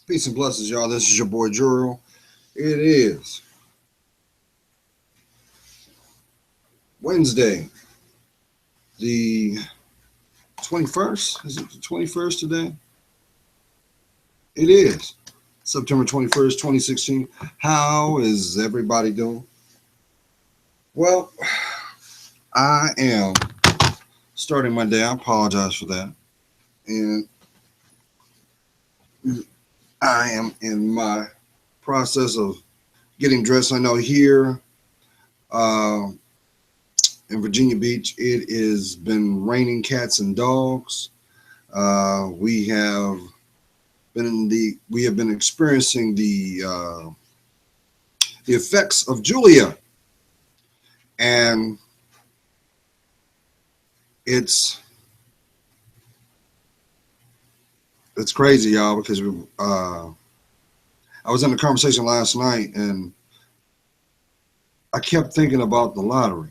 Peace and blessings, y'all. This is your boy Juro. It is Wednesday, the 21st. Is it the 21st today? It is September 21st, 2016. How is everybody doing? Well, I am starting my day. I apologize for that. And I am in my process of getting dressed. I know here uh, in Virginia Beach, it has been raining cats and dogs. We have been experiencing the effects of Julia, and it's it's crazy, y'all, because I was in a conversation last night, and I kept thinking about the lottery.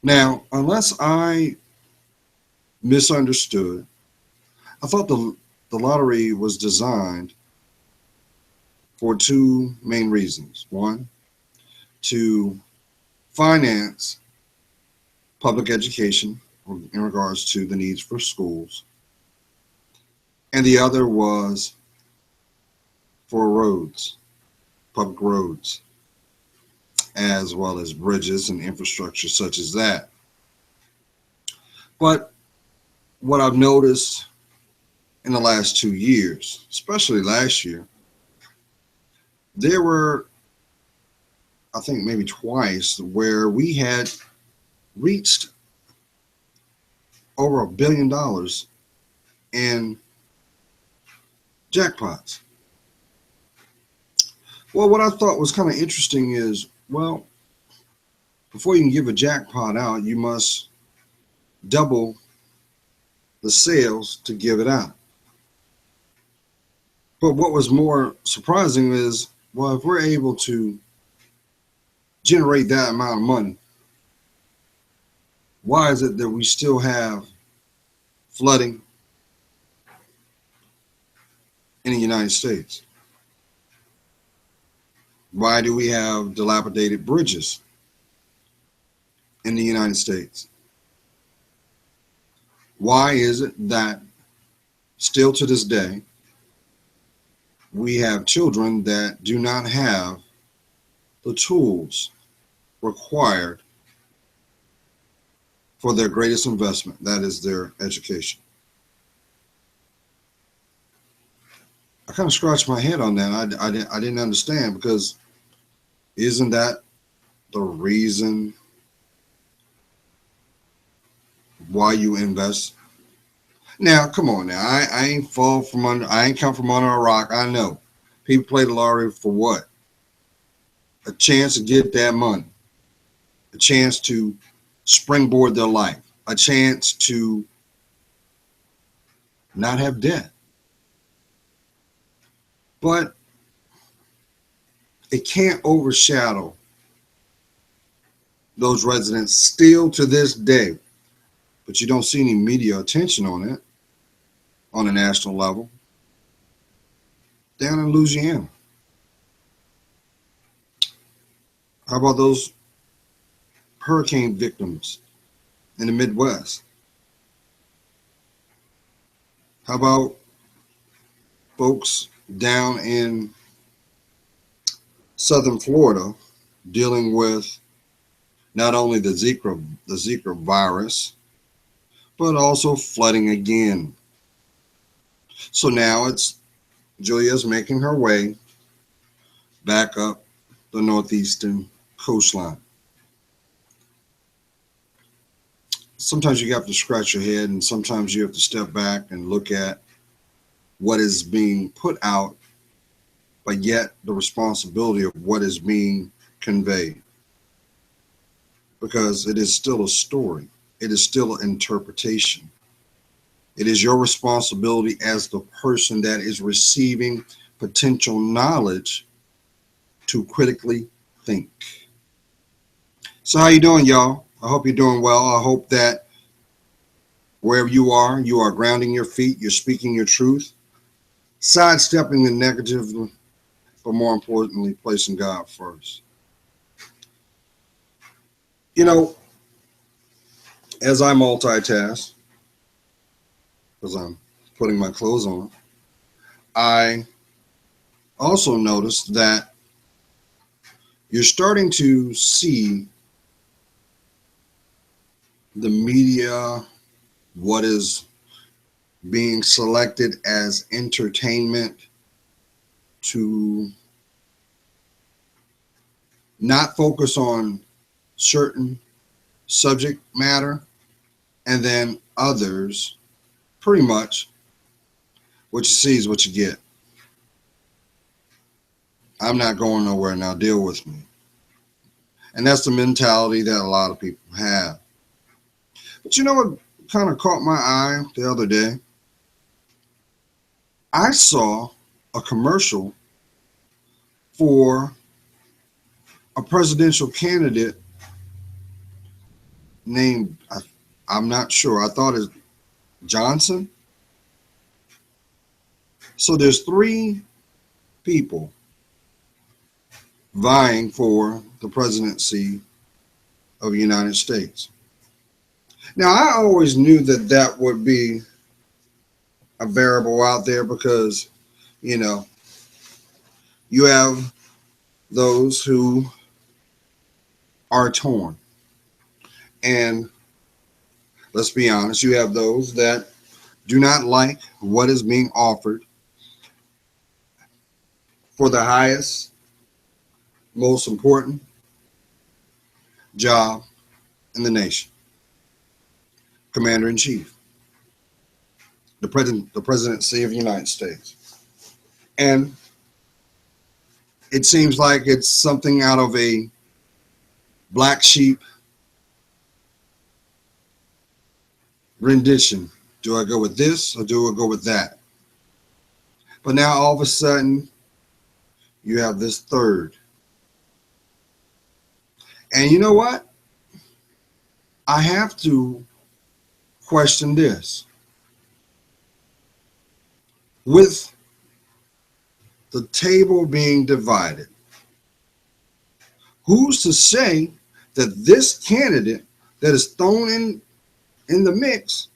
Now, unless I misunderstood, I thought the lottery was designed for two main reasons. One, to finance public education in regards to the needs for schools, and the other was for roads, public roads, as well as bridges and infrastructure such as that. But what I've noticed in the last 2 years, especially last year, there were, I think maybe twice, where we had reached over $1 billion in jackpots. Well, what I thought was kind of interesting is, well, before you can give a jackpot out, you must double the sales to give it out. But what was more surprising is, well, if we're able to generate that amount of money, why is it that we still have flooding in the United States? Why do we have dilapidated bridges in the United States? Why is it that still to this day we have children that do not have the tools required for their greatest investment, that is their education? I kind of scratched my head on that. I didn't understand, because isn't that the reason why you invest? Now, come on now. I ain't fall from under, I ain't come from under a rock. I know. People play the lottery for what? A chance to get that money. A chance to springboard their life. A chance to not have debt. But it can't overshadow those residents still to this day. But you don't see any media attention on it on a national level. Down in Louisiana. How about those hurricane victims in the Midwest? How about folks down in southern Florida dealing with not only the Zika virus, but also flooding again? So now it's Julia's making her way back up the northeastern coastline. Sometimes you have to scratch your head, and sometimes you have to step back and look at what is being put out, but yet the responsibility of what is being conveyed. Because it is still a story. It is still an interpretation. It is your responsibility as the person that is receiving potential knowledge to critically think. So how you doing, y'all? I hope you're doing well. I hope that wherever you are grounding your feet, you're speaking your truth. sidestepping the negative, but more importantly, placing God first. You know, as I multitask, because I'm putting my clothes on, I also noticed that you're starting to see the media, what is being selected as entertainment, to not focus on certain subject matter, and then others, pretty much what you see is what you get. I'm not going nowhere, now deal with me. And that's the mentality that a lot of people have. But you know what kind of caught my eye the other day? I saw a commercial for a presidential candidate named, I'm not sure, I thought it's Johnson. So there's three people vying for the presidency of the United States. Now, I always knew that that would be a variable out there because, you know, you have those who are torn. And let's be honest, you have those that do not like what is being offered for the highest, most important job in the nation, Commander in Chief, the presidency of the United States. And it seems like it's something out of a black sheep rendition. Do I go with this or do I go with that? But now all of a sudden, you have this third. And you know what? I have to question this. With the table being divided, who's to say that this candidate that is thrown in the mix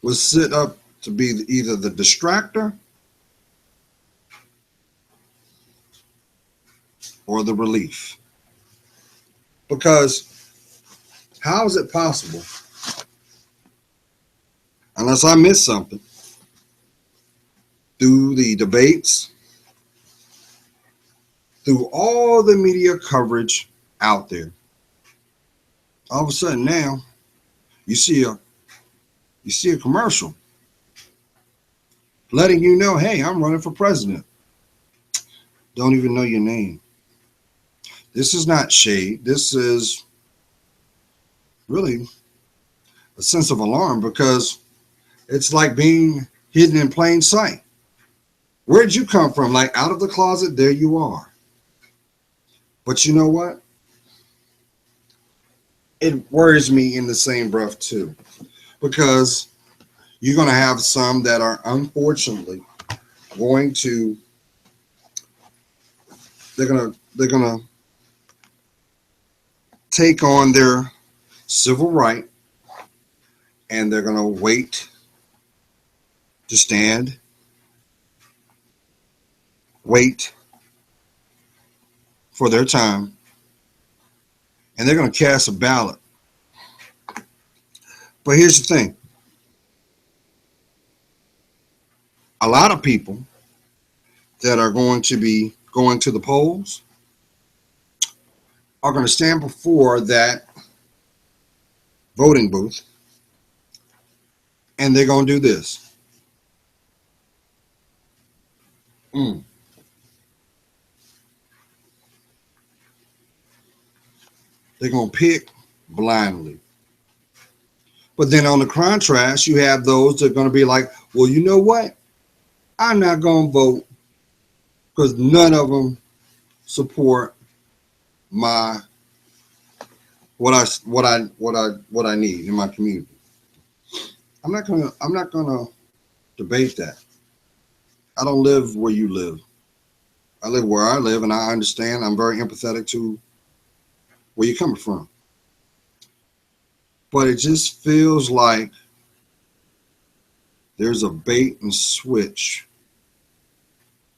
was set up to be either the distractor or the relief? Because how is it possible, unless I missed something, through the debates, through all the media coverage out there, all of a sudden now you see a commercial letting you know, hey, I'm running for president. Don't even know your name. This is not shade. This is really a sense of alarm because it's like being hidden in plain sight. Where'd you come from? Like out of the closet, there you are. But you know what? It worries me in the same breath too, because you're going to have some that are unfortunately going to, they're going to take on their civil right, and they're going to wait to stand, wait for their time, and they're going to cast a ballot. But here's the thing. A lot of people that are going to be going to the polls are going to stand before that voting booth, and they're going to do this. They're going to pick blindly. But then on the contrast, you have those that are going to be like, well, you know what? I'm not going to vote because none of them support my what I need in my community. I'm not gonna debate that. I don't live where you live. I live where I live, and I understand. I'm very empathetic to where you're coming from. But it just feels like there's a bait and switch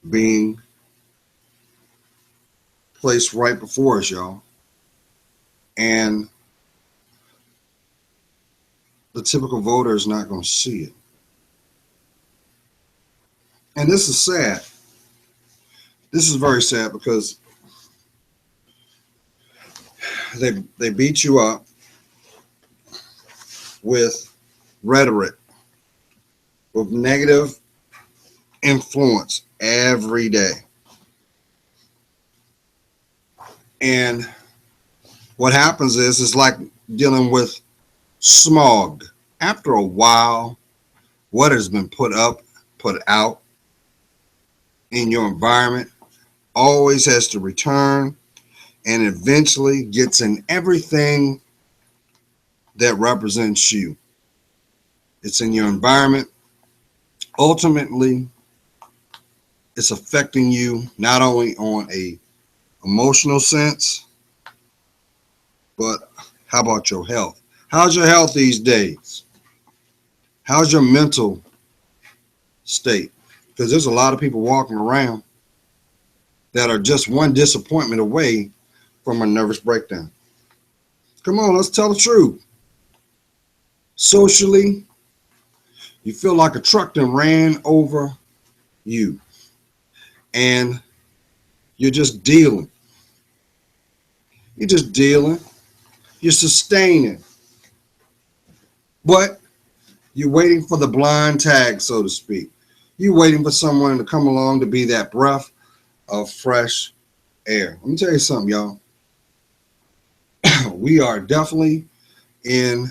being placed right before us, y'all. And the typical voter is not going to see it. And this is sad. This is very sad because they beat you up with rhetoric, with negative influence every day. And what happens is it's like dealing with smog. After a while, what has been put out in your environment always has to return and eventually gets in everything that represents you. It's in your environment. Ultimately, it's affecting you not only on a emotional sense, but how about your health? How's your health these days? How's your mental state? Because there's a lot of people walking around that are just one disappointment away from a nervous breakdown. Come on, let's tell the truth. Socially, you feel like a truck that ran over you, and you're just dealing. You're just dealing. You're sustaining. But you're waiting for the blind tag, so to speak. You're waiting for someone to come along to be that breath of fresh air. Let me tell you something, y'all. We are definitely in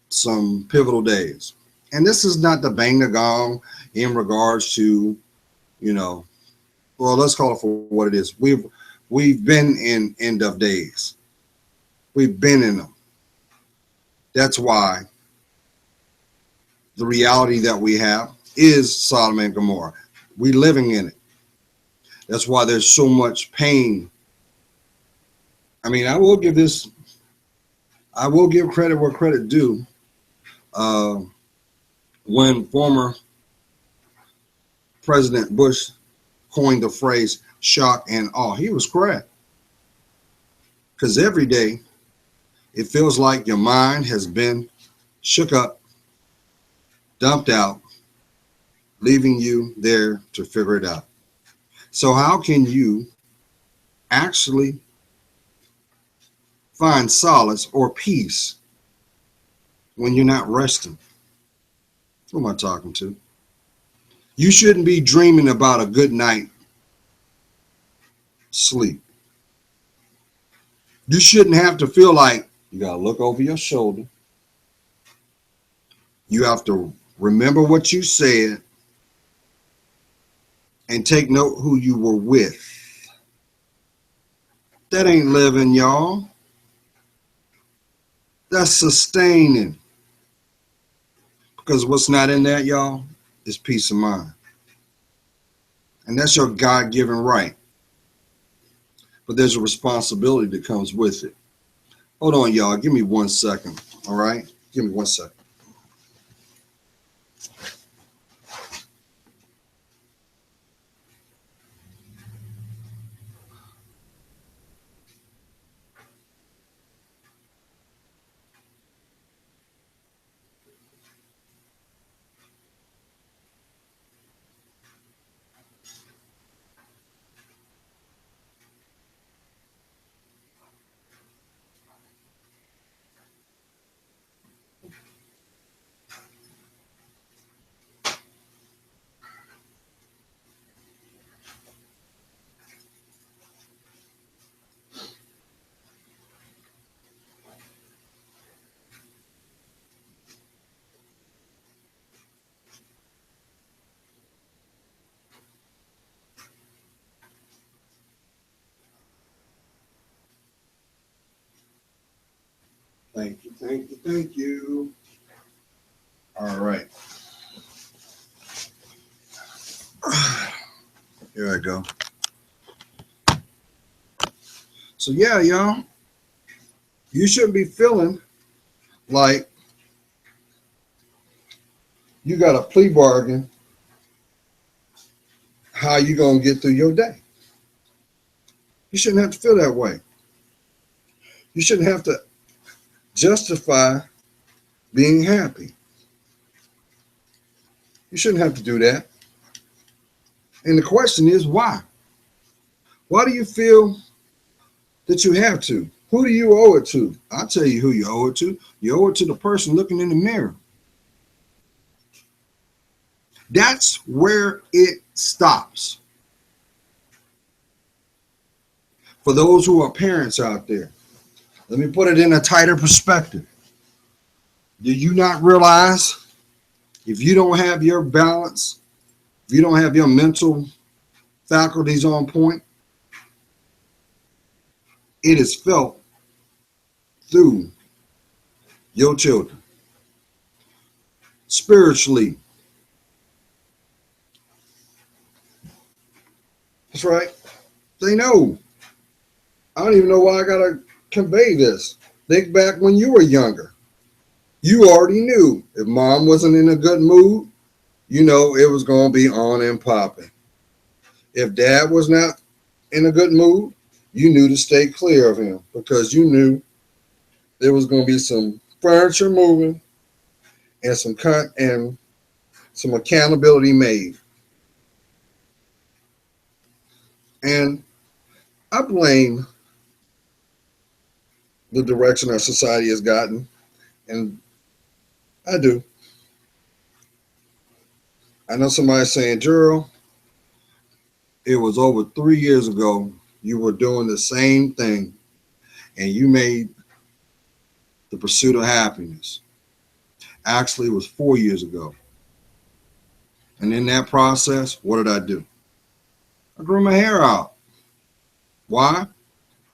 some pivotal days. And this is not to bang the gong in regards to, well, let's call it for what it is. We've been in end of days. We've been in them. That's why the reality that we have is Sodom and Gomorrah. We're living in it. That's why there's so much pain. I mean, I will give credit where credit due. When former President Bush coined the phrase shock and awe, he was correct. Because every day it feels like your mind has been shook up, dumped out, leaving you there to figure it out. So how can you actually find solace or peace when you're not resting? Who am I talking to? You shouldn't be dreaming about a good night sleep. You shouldn't have to feel like you got to look over your shoulder. You have to remember what you said and take note who you were with. That ain't living, y'all. That's sustaining. Because what's not in that, y'all, is peace of mind. And that's your God-given right. But there's a responsibility that comes with it. Hold on, y'all. Give me 1 second. All right? Give me 1 second. Thank you. All right. Here I go. So yeah, y'all, you shouldn't be feeling like you got a plea bargain how you gonna get through your day. You shouldn't have to feel that way. You shouldn't have to justify being happy. You shouldn't have to do that. And the question is, why? Why do you feel that you have to? Who do you owe it to? I'll tell you who you owe it to. You owe it to the person looking in the mirror. That's where it stops. For those who are parents out there, let me put it in a tighter perspective. Do you not realize if you don't have your balance, if you don't have your mental faculties on point, it is felt through your children. Spiritually. That's right. They know. I don't even know why I got to convey this. Think back when you were younger. You already knew if mom wasn't in a good mood, you know it was going to be on and popping. If dad was not in a good mood, you knew to stay clear of him because you knew there was going to be some furniture moving and some accountability made. And I blame the direction our society has gotten, and I do. I know somebody's saying, Gerald, it was over 3 years ago you were doing the same thing and you made the pursuit of happiness. Actually, it was 4 years ago. And in that process, what did I do? I grew my hair out. Why?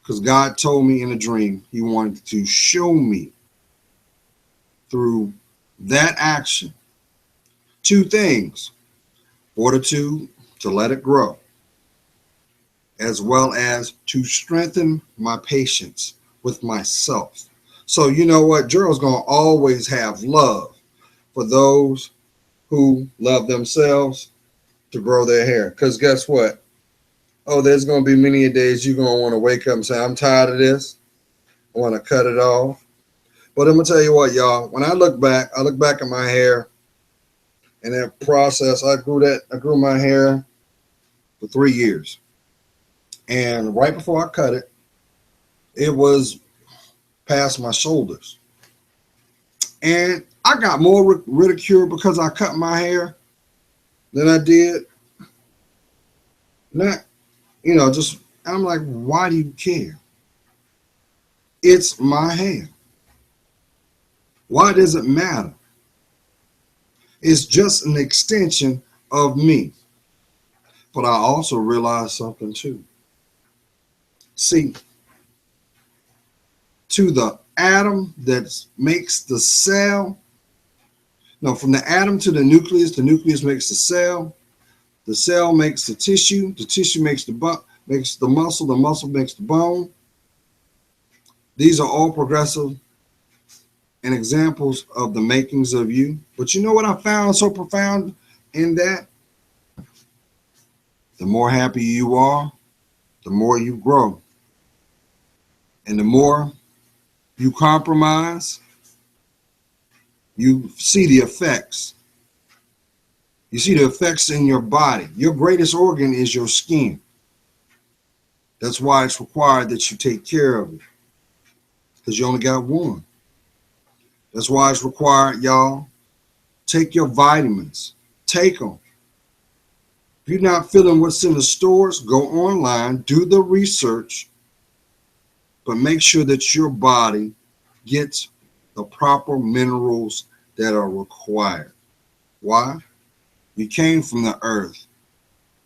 Because God told me in a dream he wanted to show me through that action two things: fortitude to let it grow, as well as to strengthen my patience with myself. So you know what? Gerald's going to always have love for those who love themselves to grow their hair. Because guess what? Oh, there's going to be many days you're going to want to wake up and say, I'm tired of this. I want to cut it off. But I'm going to tell you what, y'all. When I look back at my hair and that process. I grew my hair for 3 years. And right before I cut it, it was past my shoulders. And I got more ridicule because I cut my hair than I did. Not, just, I'm like, why do you care? It's my hair. Why does it matter? It's just an extension of me. But I also realized something too. See, to the atom that makes the cell, from the atom to the nucleus makes the cell makes the tissue makes the muscle makes the bone. These are all progressive and examples of the makings of you. But you know what I found so profound in that? The more happy you are, the more you grow. And the more you compromise, you see the effects. You see the effects in your body. Your greatest organ is your skin. That's why it's required that you take care of it, because you only got one. That's why it's required, y'all, take your vitamins. Take them. If you're not feeling what's in the stores, go online, do the research, but make sure that your body gets the proper minerals that are required. Why? You came from the earth.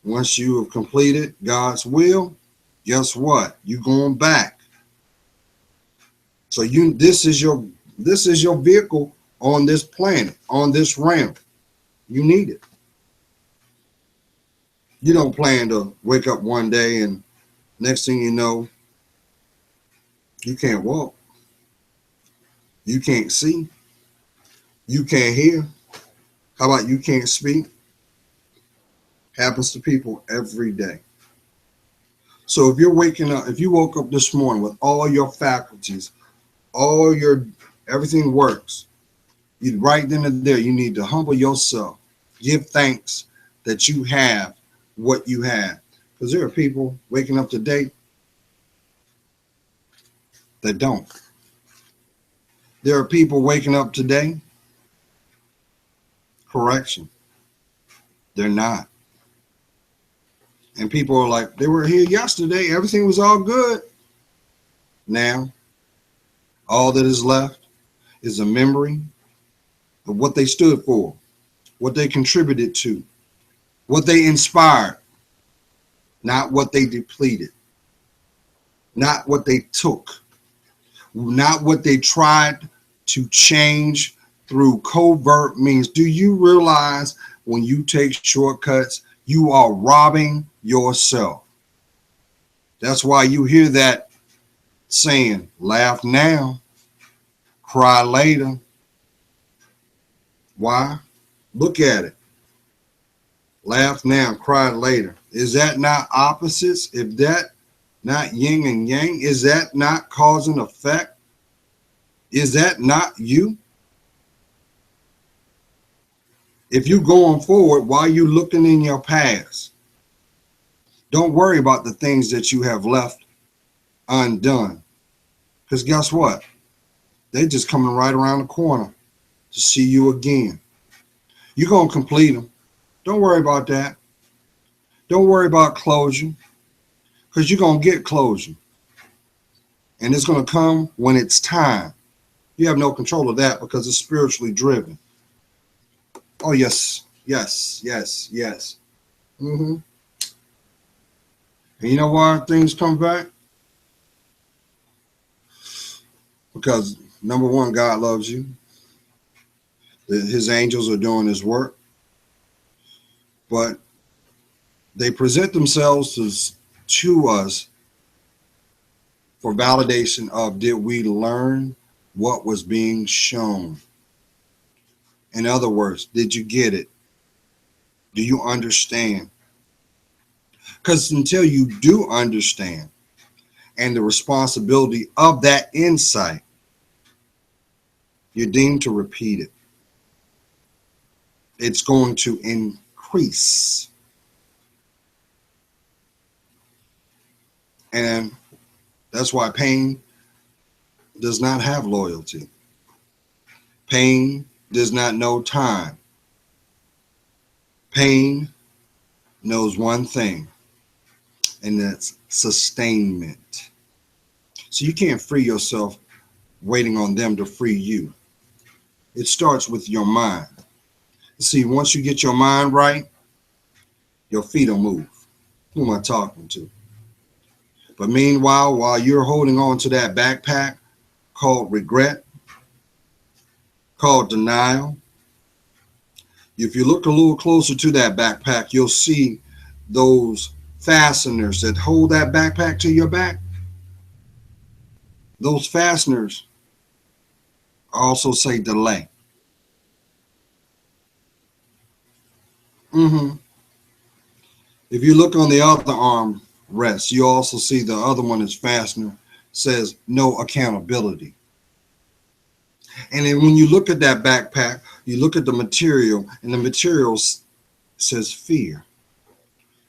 Once you have completed God's will, guess what? You're going back. So this is your vehicle on this planet, on this ramp. You need it. You don't plan to wake up one day and next thing you know, you can't walk, you can't see, you can't hear. How about you can't speak? Happens to people every day. So if you're waking up, if you woke up this morning with all your faculties, all your everything works, you right then and there, you need to humble yourself, give thanks that you have what you have. Because there are people waking up today that don't. There are people waking up today, correction, they're not. And people are like, they were here yesterday, everything was all good. Now, all that is left is a memory of what they stood for, what they contributed to, what they inspired, not what they depleted, not what they took, not what they tried to change through covert means. Do you realize when you take shortcuts, you are robbing yourself? That's why you hear that saying, laugh now, cry later. Why? Look at it. Laugh now, cry later. Is that not opposites? If that not yin and yang, is that not cause and effect? Is that not you? If you're going forward, why are you looking in your past? Don't worry about the things that you have left undone. Because guess what? They're just coming right around the corner to see you again. You're going to complete them. Don't worry about that. Don't worry about closure, because you're going to get closure. And it's going to come when it's time. You have no control of that because it's spiritually driven. Oh, yes, yes, yes, yes. And you know why things come back? Because, number one, God loves you. His angels are doing his work. But they present themselves to us for validation of, did we learn what was being shown? In other words, did you get it? Do you understand? Because until you do understand and the responsibility of that insight, you're deemed to repeat it. It's going to increase. And that's why pain does not have loyalty. Pain does not know time. Pain knows one thing, and that's sustainment. So you can't free yourself waiting on them to free you. It starts with your mind. See, once you get your mind right, your feet will move. Who am I talking to? But meanwhile, while you're holding on to that backpack called regret, called denial, if you look a little closer to that backpack, you'll see those fasteners that hold that backpack to your back. Those fasteners also say delay. If you look on the other arm rest, you also see the other one is fastener, says no accountability. And then when you look at that backpack, you look at the material, and the material says fear.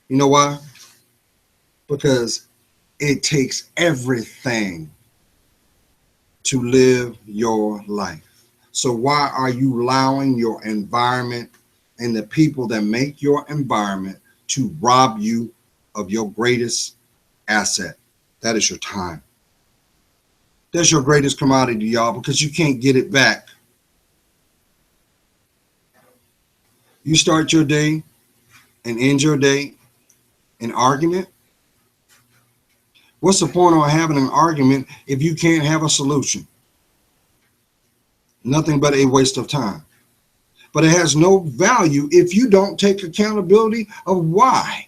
You know why? Because it takes everything to live your life. So why are you allowing your environment and the people that make your environment to rob you of your greatest asset? That is your time. That's your greatest commodity, y'all, because you can't get it back. You start your day and end your day in argument. What's the point of having an argument if you can't have a solution? Nothing but a waste of time. But it has no value if you don't take accountability of why.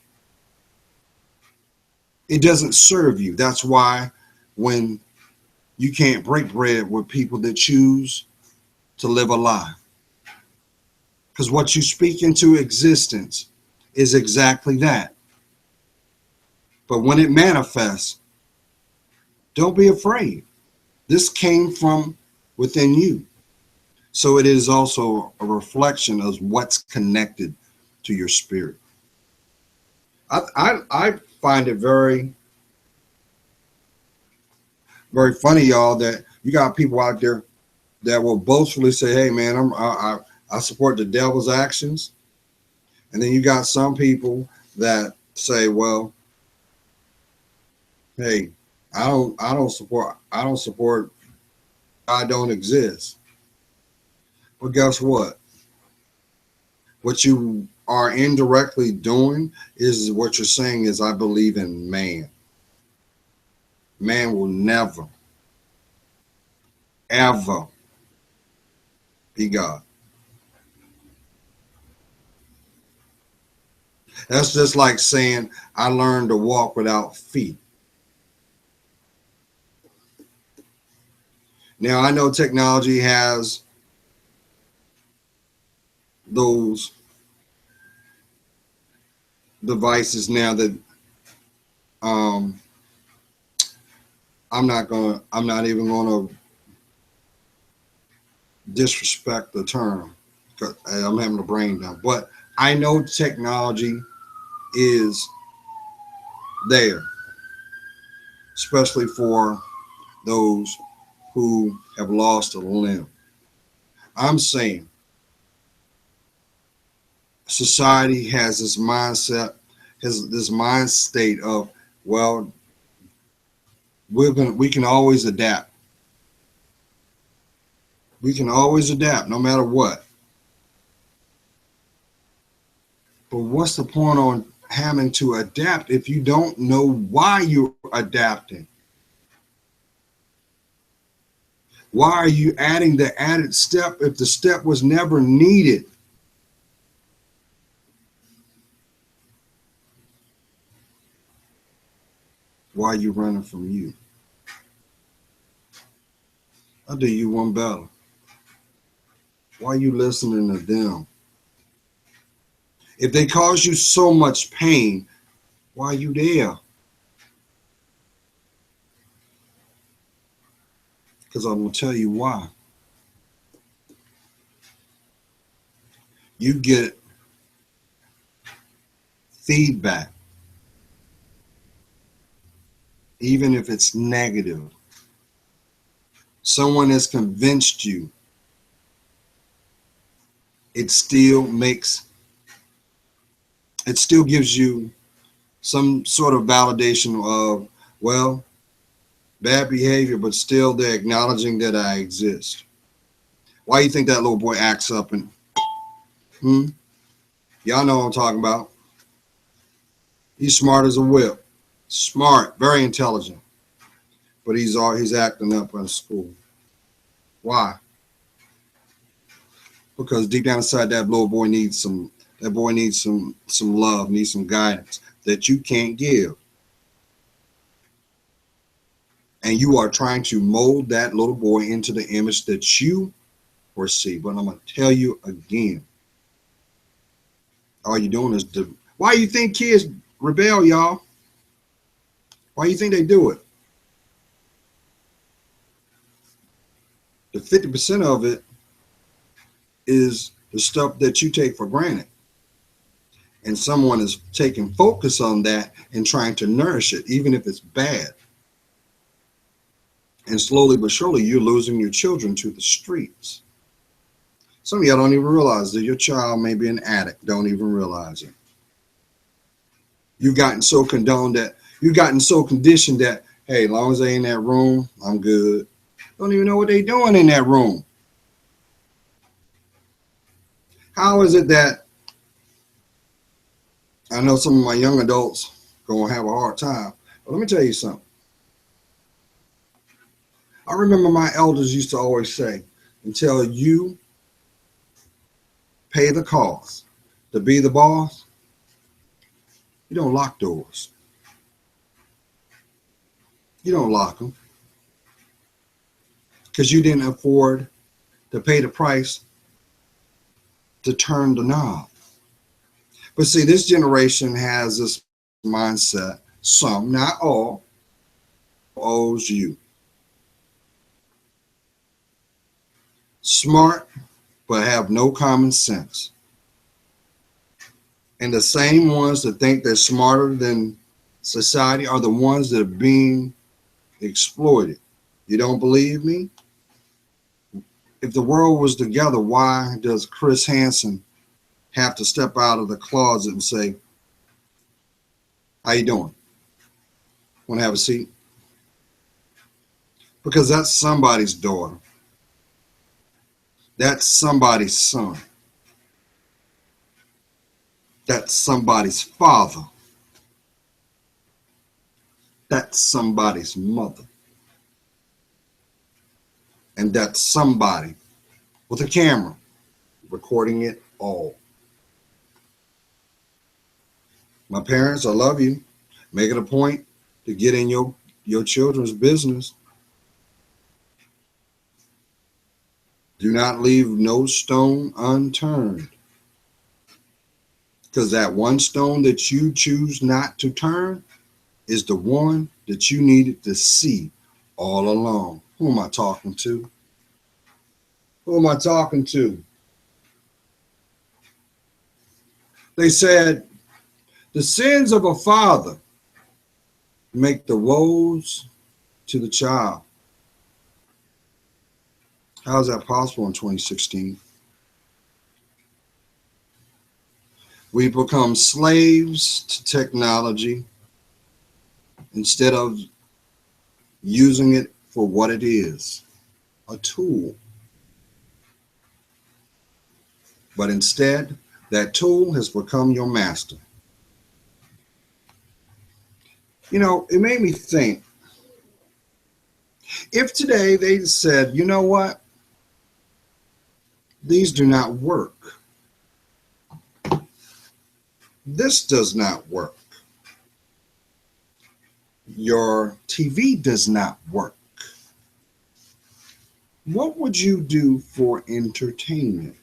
It doesn't serve you. That's why when you can't break bread with people that choose to live a lie. Because what you speak into existence is exactly that. But when it manifests, don't be afraid. This came from within you. So it is also a reflection of what's connected to your spirit. I find it very, very funny, y'all, that you got people out there that will boastfully say, hey, man, I support the devil's actions. And then you got some people that say, well, hey, I don't support I don't exist. But guess what? What you are indirectly doing is what you're saying is I believe in man. Man will never, ever be God. That's just like saying I learned to walk without feet. Now I know technology has those devices now that um, I'm not even gonna disrespect the term because I'm having a brain dump. But I know technology is there, especially for those who have lost a limb. I'm saying society has this mindset, has this mind state of, well, we can always adapt. We can always adapt no matter what. But what's the point on having to adapt if you don't know why you're adapting? Why are you adding the added step if the step was never needed? Why are you running from you? I'll do you one better. Why are you listening to them? If they cause you so much pain, why are you there? Because I'm going to tell you why. You get feedback, even if it's negative. Someone has convinced you. It still gives you some sort of validation of, well, bad behavior, but still they're acknowledging that I exist. Why do you think that little boy acts up and, y'all know what I'm talking about. He's smart as a whip. Smart, very intelligent. But he's acting up in school. Why? Because deep down inside that little boy needs some love, needs some guidance that you can't give. And you are trying to mold that little boy into the image that you foresee. But I'm going to tell you again, all you're doing is why you think kids rebel, y'all? Why you think they do it? The 50% of it is the stuff that you take for granted. And someone is taking focus on that and trying to nourish it, even if it's bad. And slowly but surely, you're losing your children to the streets. Some of y'all don't even realize that your child may be an addict, don't even realize it. You've gotten so conditioned that, hey, as long as they in that room, I'm good. Don't even know what they're doing in that room. How is it that I know some of my young adults gonna have a hard time, but let me tell you something. I remember my elders used to always say, until you pay the cost to be the boss, you don't lock doors. You don't lock them because you didn't afford to pay the price to turn the knob. But see, this generation has this mindset, some, not all, owes you. Smart, but have no common sense. And the same ones that think they're smarter than society are the ones that are being exploited. You don't believe me? If the world was together, why does Chris Hansen have to step out of the closet and say, how you doing? Want to have a seat? Because that's somebody's daughter. That's somebody's son. That's somebody's father. That's somebody's mother. And that's somebody with a camera recording it all. My parents, I love you. Make it a point to get in your children's business. Do not leave no stone unturned. Because that one stone that you choose not to turn is the one that you needed to see all along. Who am I talking to? Who am I talking to? They said, the sins of a father make the woes to the child. How is that possible in 2016? We become slaves to technology instead of using it for what it is, a tool. But instead, that tool has become your master. You know, it made me think, if today they said, you know what, these do not work. This does not work. Your TV does not work. What would you do for entertainment?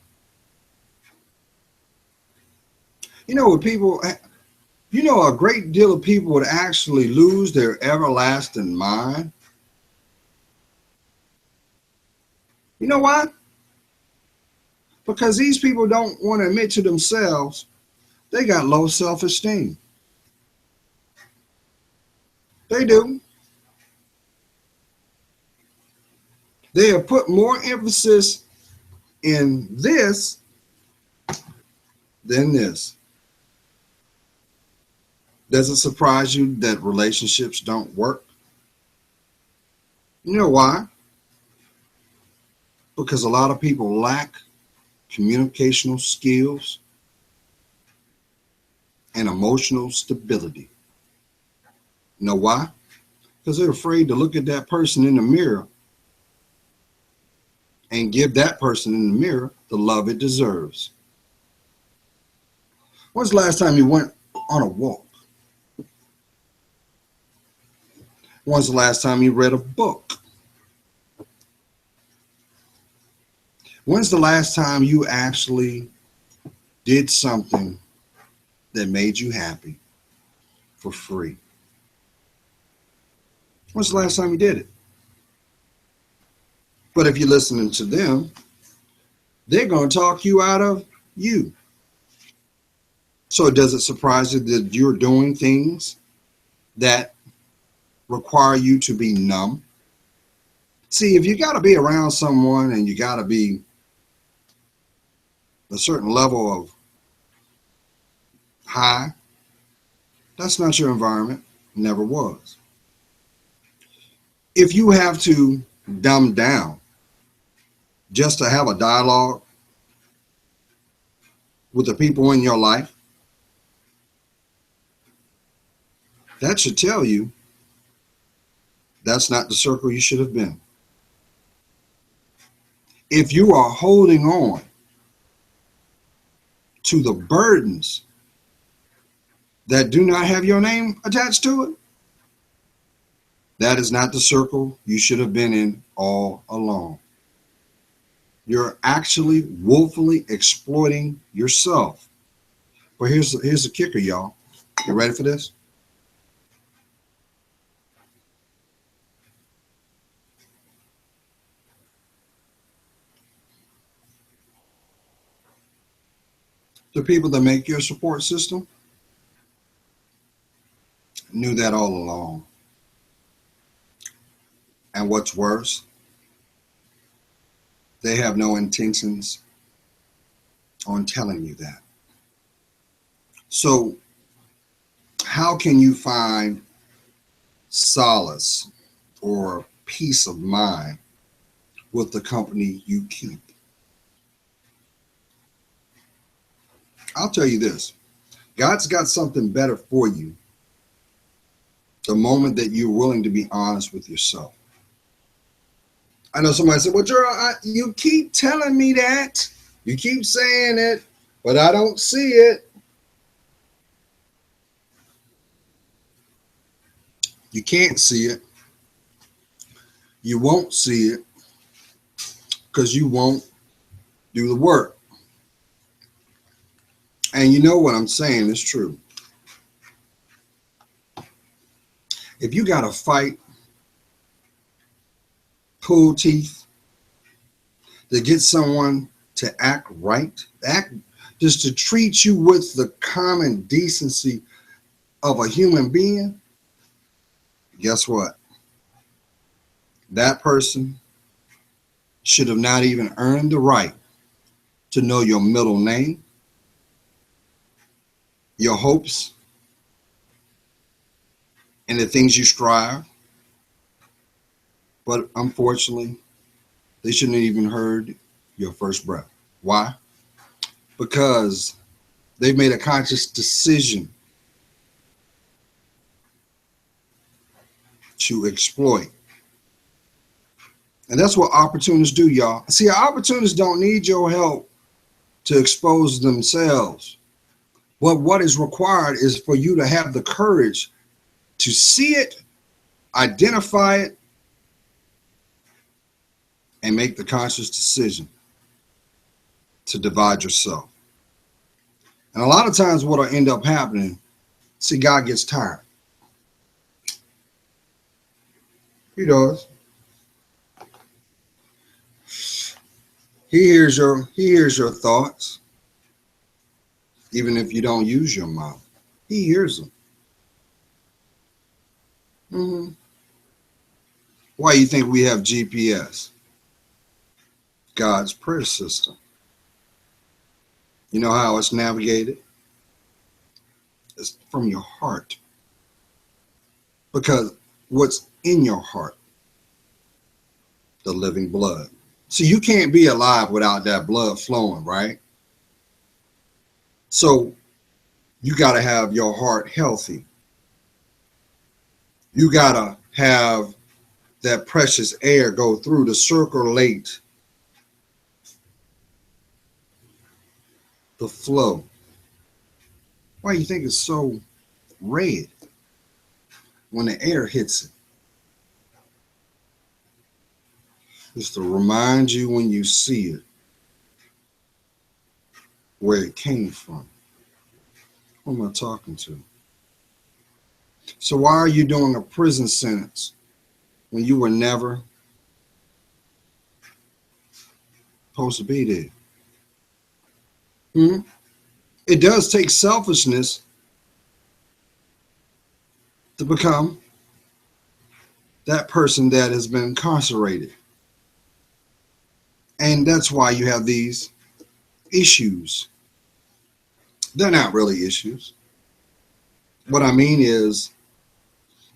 You know, a great deal of people would actually lose their everlasting mind. You know why? Because these people don't want to admit to themselves they got low self-esteem. They do. They have put more emphasis in this than this. Does it surprise you that relationships don't work? You know why? Because a lot of people lack communicational skills and emotional stability. You know why? Because they're afraid to look at that person in the mirror and give that person in the mirror the love it deserves. When's the last time you went on a walk? When's the last time you read a book? When's the last time you actually did something that made you happy for free? When's the last time you did it? But if you're listening to them, they're going to talk you out of you. So does it surprise you that you're doing things that require you to be numb? See, if you got to be around someone and you got to be a certain level of high, that's not your environment. Never was. If you have to dumb down just to have a dialogue with the people in your life, that should tell you that's not the circle you should have been. If you are holding on to the burdens that do not have your name attached to it, That is not the circle you should have been in all along. You're actually woefully exploiting yourself. But here's the kicker, y'all. You ready for this? The people that make your support system knew that all along. And what's worse, they have no intentions on telling you that. So how can you find solace or peace of mind with the company you keep? I'll tell you this. God's got something better for you the moment that you're willing to be honest with yourself. I know somebody said, well, Gerald, you keep telling me that. You keep saying it, but I don't see it. You can't see it. You won't see it because you won't do the work. And you know what I'm saying is true. If you got to fight, pull teeth to get someone to act right, just to treat you with the common decency of a human being, guess what? That person should have not even earned the right to know your middle name, your hopes, and the things you strive. But unfortunately, they shouldn't have even heard your first breath. Why? Because they've made a conscious decision to exploit. And that's what opportunists do, y'all. See, opportunists don't need your help to expose themselves. But what is required is for you to have the courage to see it, identify it, and make the conscious decision to divide yourself. And a lot of times what will end up happening, see, God gets tired. He does. He hears your thoughts, even if you don't use your mouth. He hears them. Why you think we have GPS? God's prayer system. You know how it's navigated? It's from your heart. Because what's in your heart? The living blood. So you can't be alive without that blood flowing, right? So you got to have your heart healthy. You got to have that precious air go through to circulate the flow. Why do you think it's so red when the air hits it? Just to remind you when you see it where it came from. Who am I talking to? So why are you doing a prison sentence when you were never supposed to be there? It does take selfishness to become that person that has been incarcerated. And that's why you have these issues. They're not really issues. What I mean is,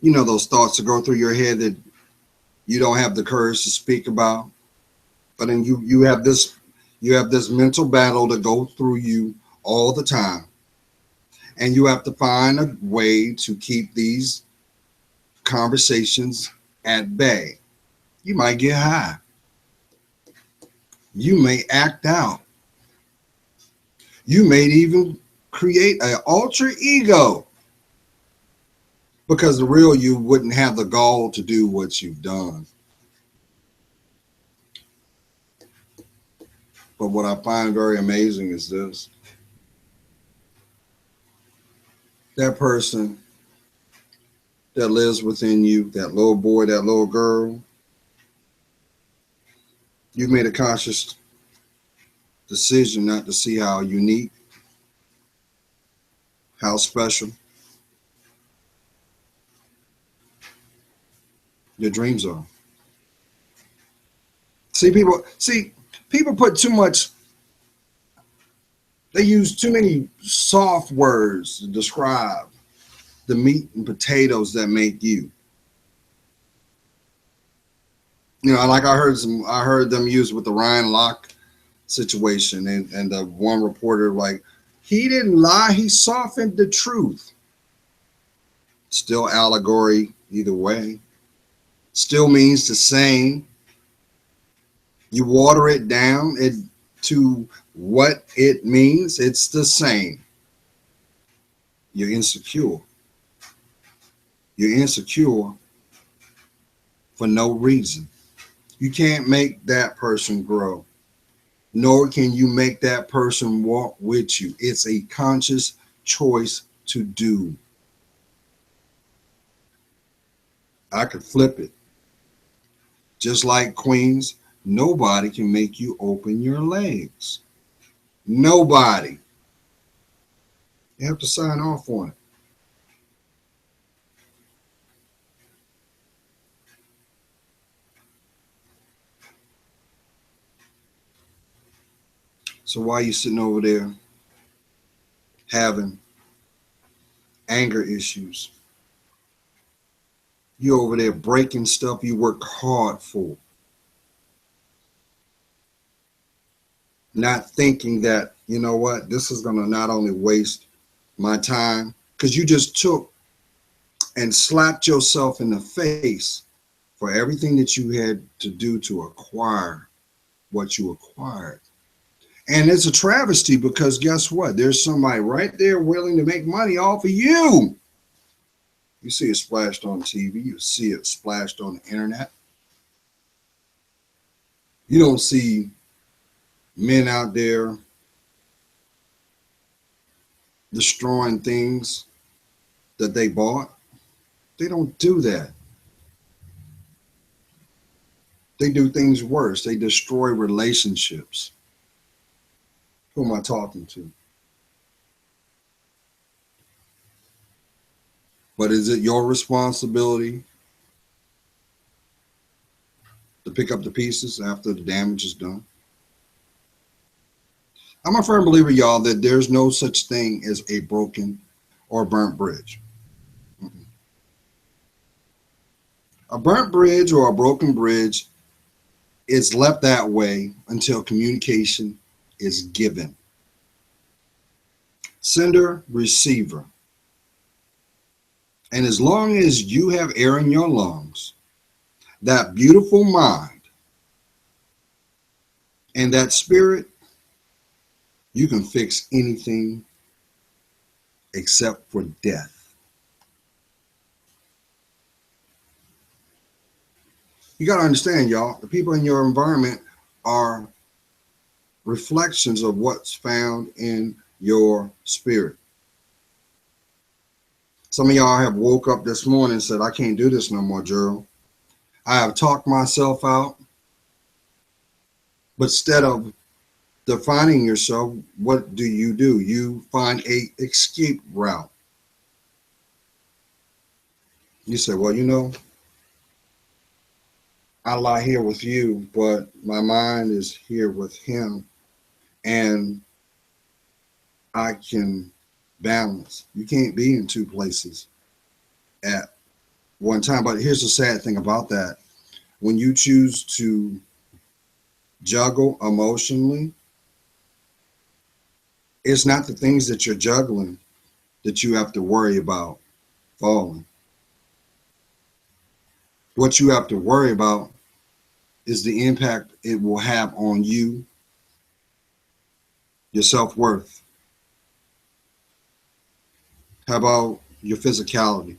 you know, those thoughts that go through your head that you don't have the courage to speak about, but then you have this mental battle to go through you all the time, and you have to find a way to keep these conversations at bay. You might get high. You may act out. You may even create an alter ego Because the real you wouldn't have the gall to do what you've done. But what I find very amazing is this: that person that lives within you, that little boy, that little girl, you've made a conscious decision not to see how unique, how special your dreams are. See, people put too much, they use too many soft words to describe the meat and potatoes that make you. You know, like I heard them use with the Ryan Locke situation, and the one reporter, like, he didn't lie, he softened the truth. Still allegory either way. Still means the same. You water it down to what it means, it's the same. You're insecure. You're insecure for no reason. You can't make that person grow, nor can you make that person walk with you. It's a conscious choice to do. I could flip it. Just like Queens, nobody can make you open your legs. Nobody. You have to sign off on it. So why are you sitting over there having anger issues? You over there breaking stuff you work hard for. Not thinking that, you know what, this is going to not only waste my time, because you just took and slapped yourself in the face for everything that you had to do to acquire what you acquired. And it's a travesty because guess what? There's somebody right there willing to make money off of you. You see it splashed on TV. You see it splashed on the internet. You don't see men out there destroying things that they bought. They don't do that. They do things worse. They destroy relationships. Who am I talking to? But is it your responsibility to pick up the pieces after the damage is done? I'm a firm believer, y'all, that there's no such thing as a broken or burnt bridge. A burnt bridge or a broken bridge is left that way until communication is given. Sender, receiver. And as long as you have air in your lungs, that beautiful mind, and that spirit, you can fix anything except for death. You got to understand, y'all, the people in your environment are reflections of what's found in your spirit. Some of y'all have woke up this morning and said, I can't do this no more, Gerald. I have talked myself out. But instead of defining yourself, what do? You find a escape route. You say, well, you know, I lie here with you, but my mind is here with him, and I can balance. You can't be in two places at one time. But here's the sad thing about that. When you choose to juggle emotionally, it's not the things that you're juggling that you have to worry about falling. What you have to worry about is the impact it will have on you, your self-worth. How about your physicality?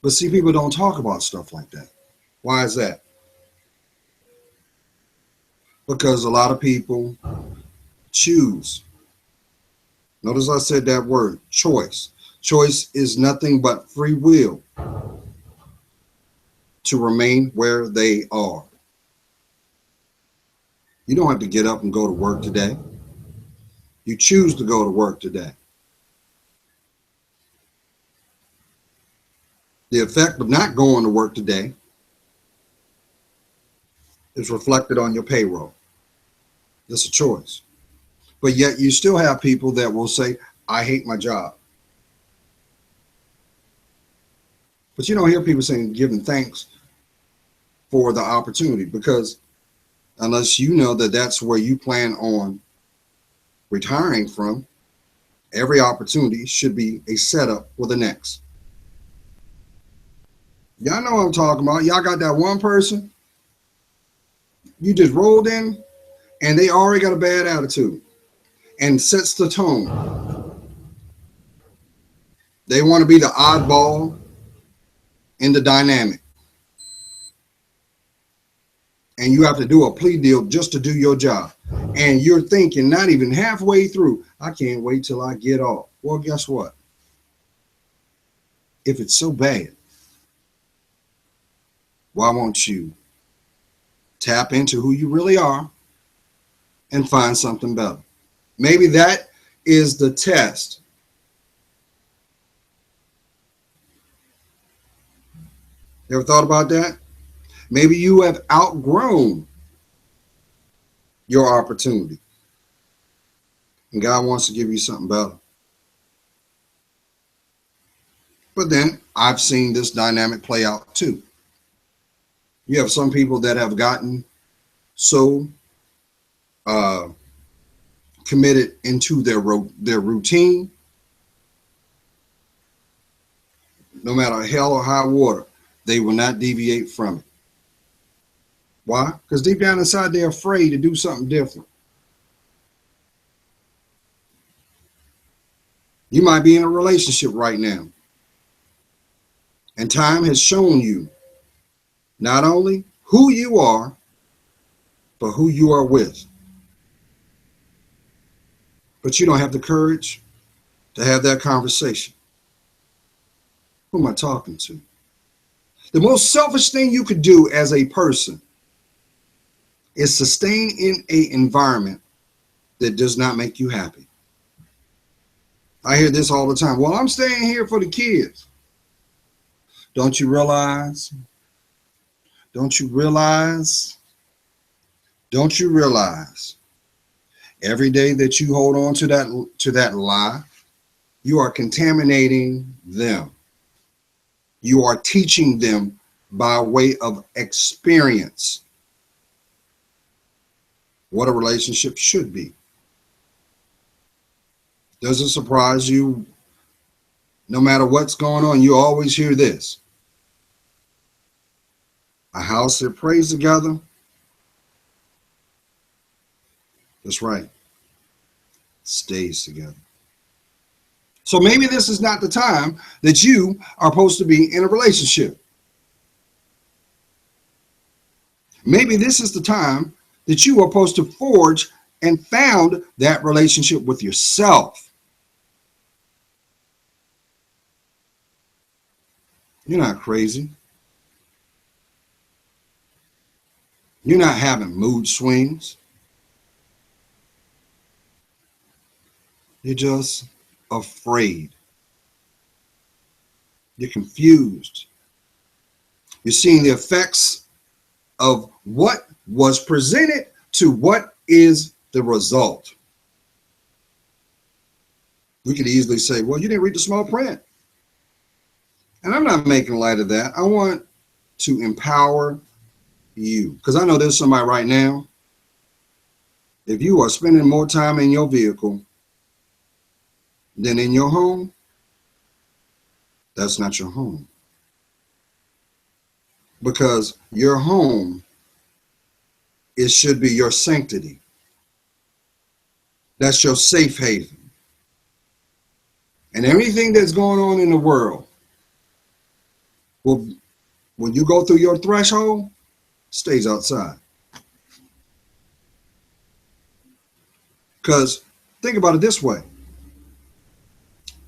But see, people don't talk about stuff like that. Why is that? Because a lot of people choose. Notice I said that word, choice. Choice is nothing but free will to remain where they are. You don't have to get up and go to work today. You choose to go to work today. The effect of not going to work today is reflected on your payroll. It's a choice. But yet you still have people that will say, I hate my job. But you don't hear people saying, giving thanks for the opportunity, because unless you know that that's where you plan on retiring from, every opportunity should be a setup for the next. Y'all know what I'm talking about. Y'all got that one person you just rolled in and they already got a bad attitude and sets the tone. They want to be the oddball in the dynamic. And you have to do a plea deal just to do your job. And you're thinking, not even halfway through, I can't wait till I get off. Well, guess what? If it's so bad, why won't you tap into who you really are and find something better? Maybe that is the test. Ever thought about that? Maybe you have outgrown your opportunity and God wants to give you something better. But then I've seen this dynamic play out too. You have some people that have gotten so committed into their routine, no matter hell or high water, they will not deviate from it. Why? Because deep down inside, they're afraid to do something different. You might be in a relationship right now, and time has shown you not only who you are, but who you are with. But you don't have the courage to have that conversation. Who am I talking to? The most selfish thing you could do as a person is to stay in an environment that does not make you happy. I hear this all the time. Well, I'm staying here for the kids. Don't you realize? Don't you realize? Don't you realize? Every day that you hold on to that lie, you are contaminating them. You are teaching them by way of experience what a relationship should be. Does it surprise you? No matter what's going on, you always hear this. A house that prays together. That's right. Stays together. So maybe this is not the time that you are supposed to be in a relationship. Maybe this is the time that you are supposed to forge and found that relationship with yourself. You're not crazy. You're not having mood swings. You're just afraid. You're confused. You're seeing the effects of what was presented to what is the result. We could easily say, well, you didn't read the small print. And I'm not making light of that. I want to empower you, because I know there's somebody right now. If you are spending more time in your vehicle than in your home, that's not your home. Because your home, it should be your sanctity. That's your safe haven. And everything that's going on in the world, Well, when you go through your threshold, stays outside. Because think about it this way.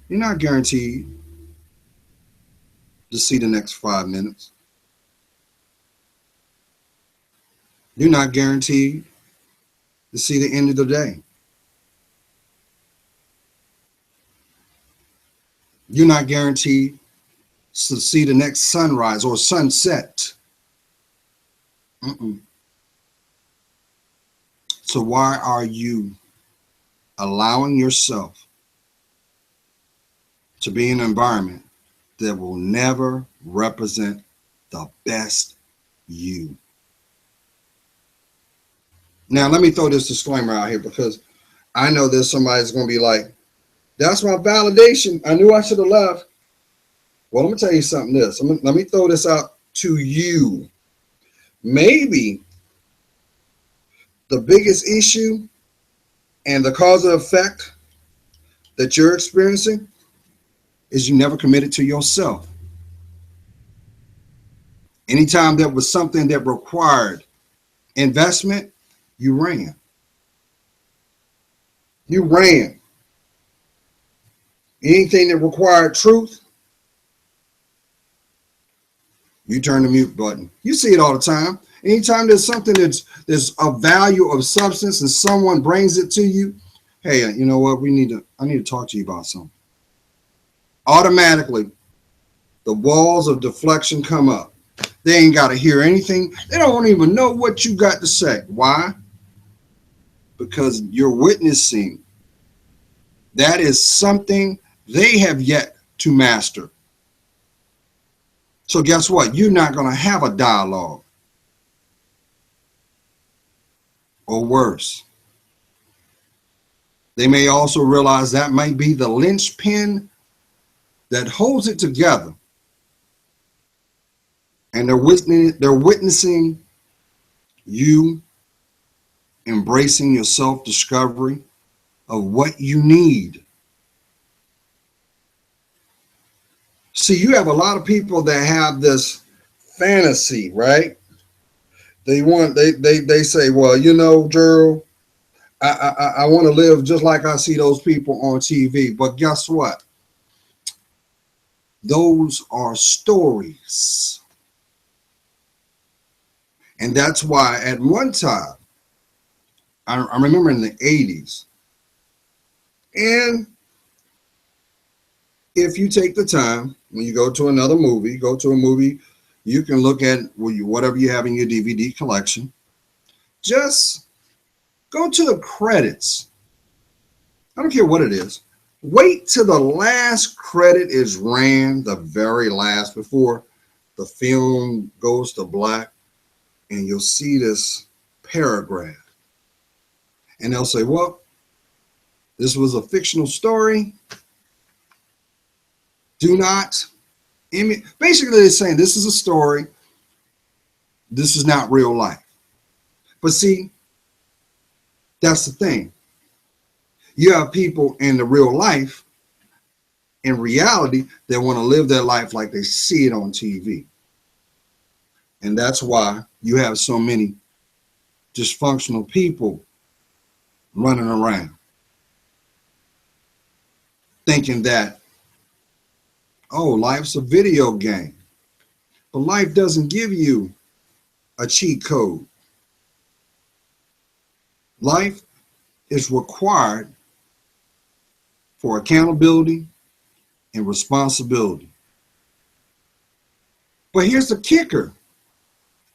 You're not guaranteed to see the next 5 minutes. You're not guaranteed to see the end of the day. You're not guaranteed to see the next sunrise or sunset. Mm-mm. So why are you allowing yourself to be in an environment that will never represent the best you? Now, let me throw this disclaimer out here because I know there's somebody's going to be like, that's my validation. I knew I should have left. Well, let me tell you something this. Let me throw this out to you. Maybe the biggest issue and the cause and effect that you're experiencing is you never committed to yourself. Anytime there was something that required investment, you ran. You ran. Anything that required truth, you turn the mute button. You see it all the time. Anytime there's something there's a value of substance and someone brings it to you, hey, you know what? I need to talk to you about something. Automatically, the walls of deflection come up. They ain't got to hear anything. They don't even know what you got to say. Why? Because you're witnessing. That is something they have yet to master. So guess what? You're not going to have a dialogue. Or worse. They may also realize that might be the linchpin that holds it together. And they're witnessing you embracing your self-discovery of what you need. See, you have a lot of people that have this fantasy, right? They say, well, you know, Gerald, I want to live just like I see those people on TV. But guess what? Those are stories. And that's why at one time, I remember in the 80s, and if you take the time, when you go to another movie, you can look at whatever you have in your DVD collection. Just go to the credits. I don't care what it is. Wait till the last credit is ran, the very last, before the film goes to black, and you'll see this paragraph. And they'll say, well, this was a fictional story. Do not basically they're saying this is a story. This is not real life. But see, that's the thing. You have people in the real life, in reality, that want to live their life like they see it on TV. And that's why you have so many dysfunctional people running around thinking that, oh, life's a video game. But life doesn't give you a cheat code. Life is required for accountability and responsibility. But here's the kicker.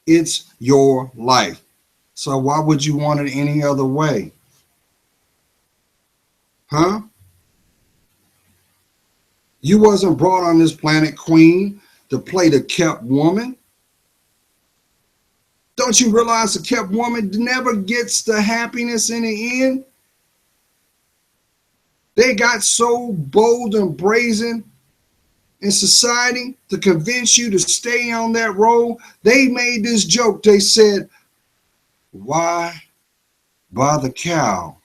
It's your life. So why would you want it any other way? Huh? You wasn't brought on this planet, Queen, to play the kept woman. Don't you realize the kept woman never gets the happiness in the end? They got so bold and brazen in society to convince you to stay on that road. They made this joke. They said, why buy the cow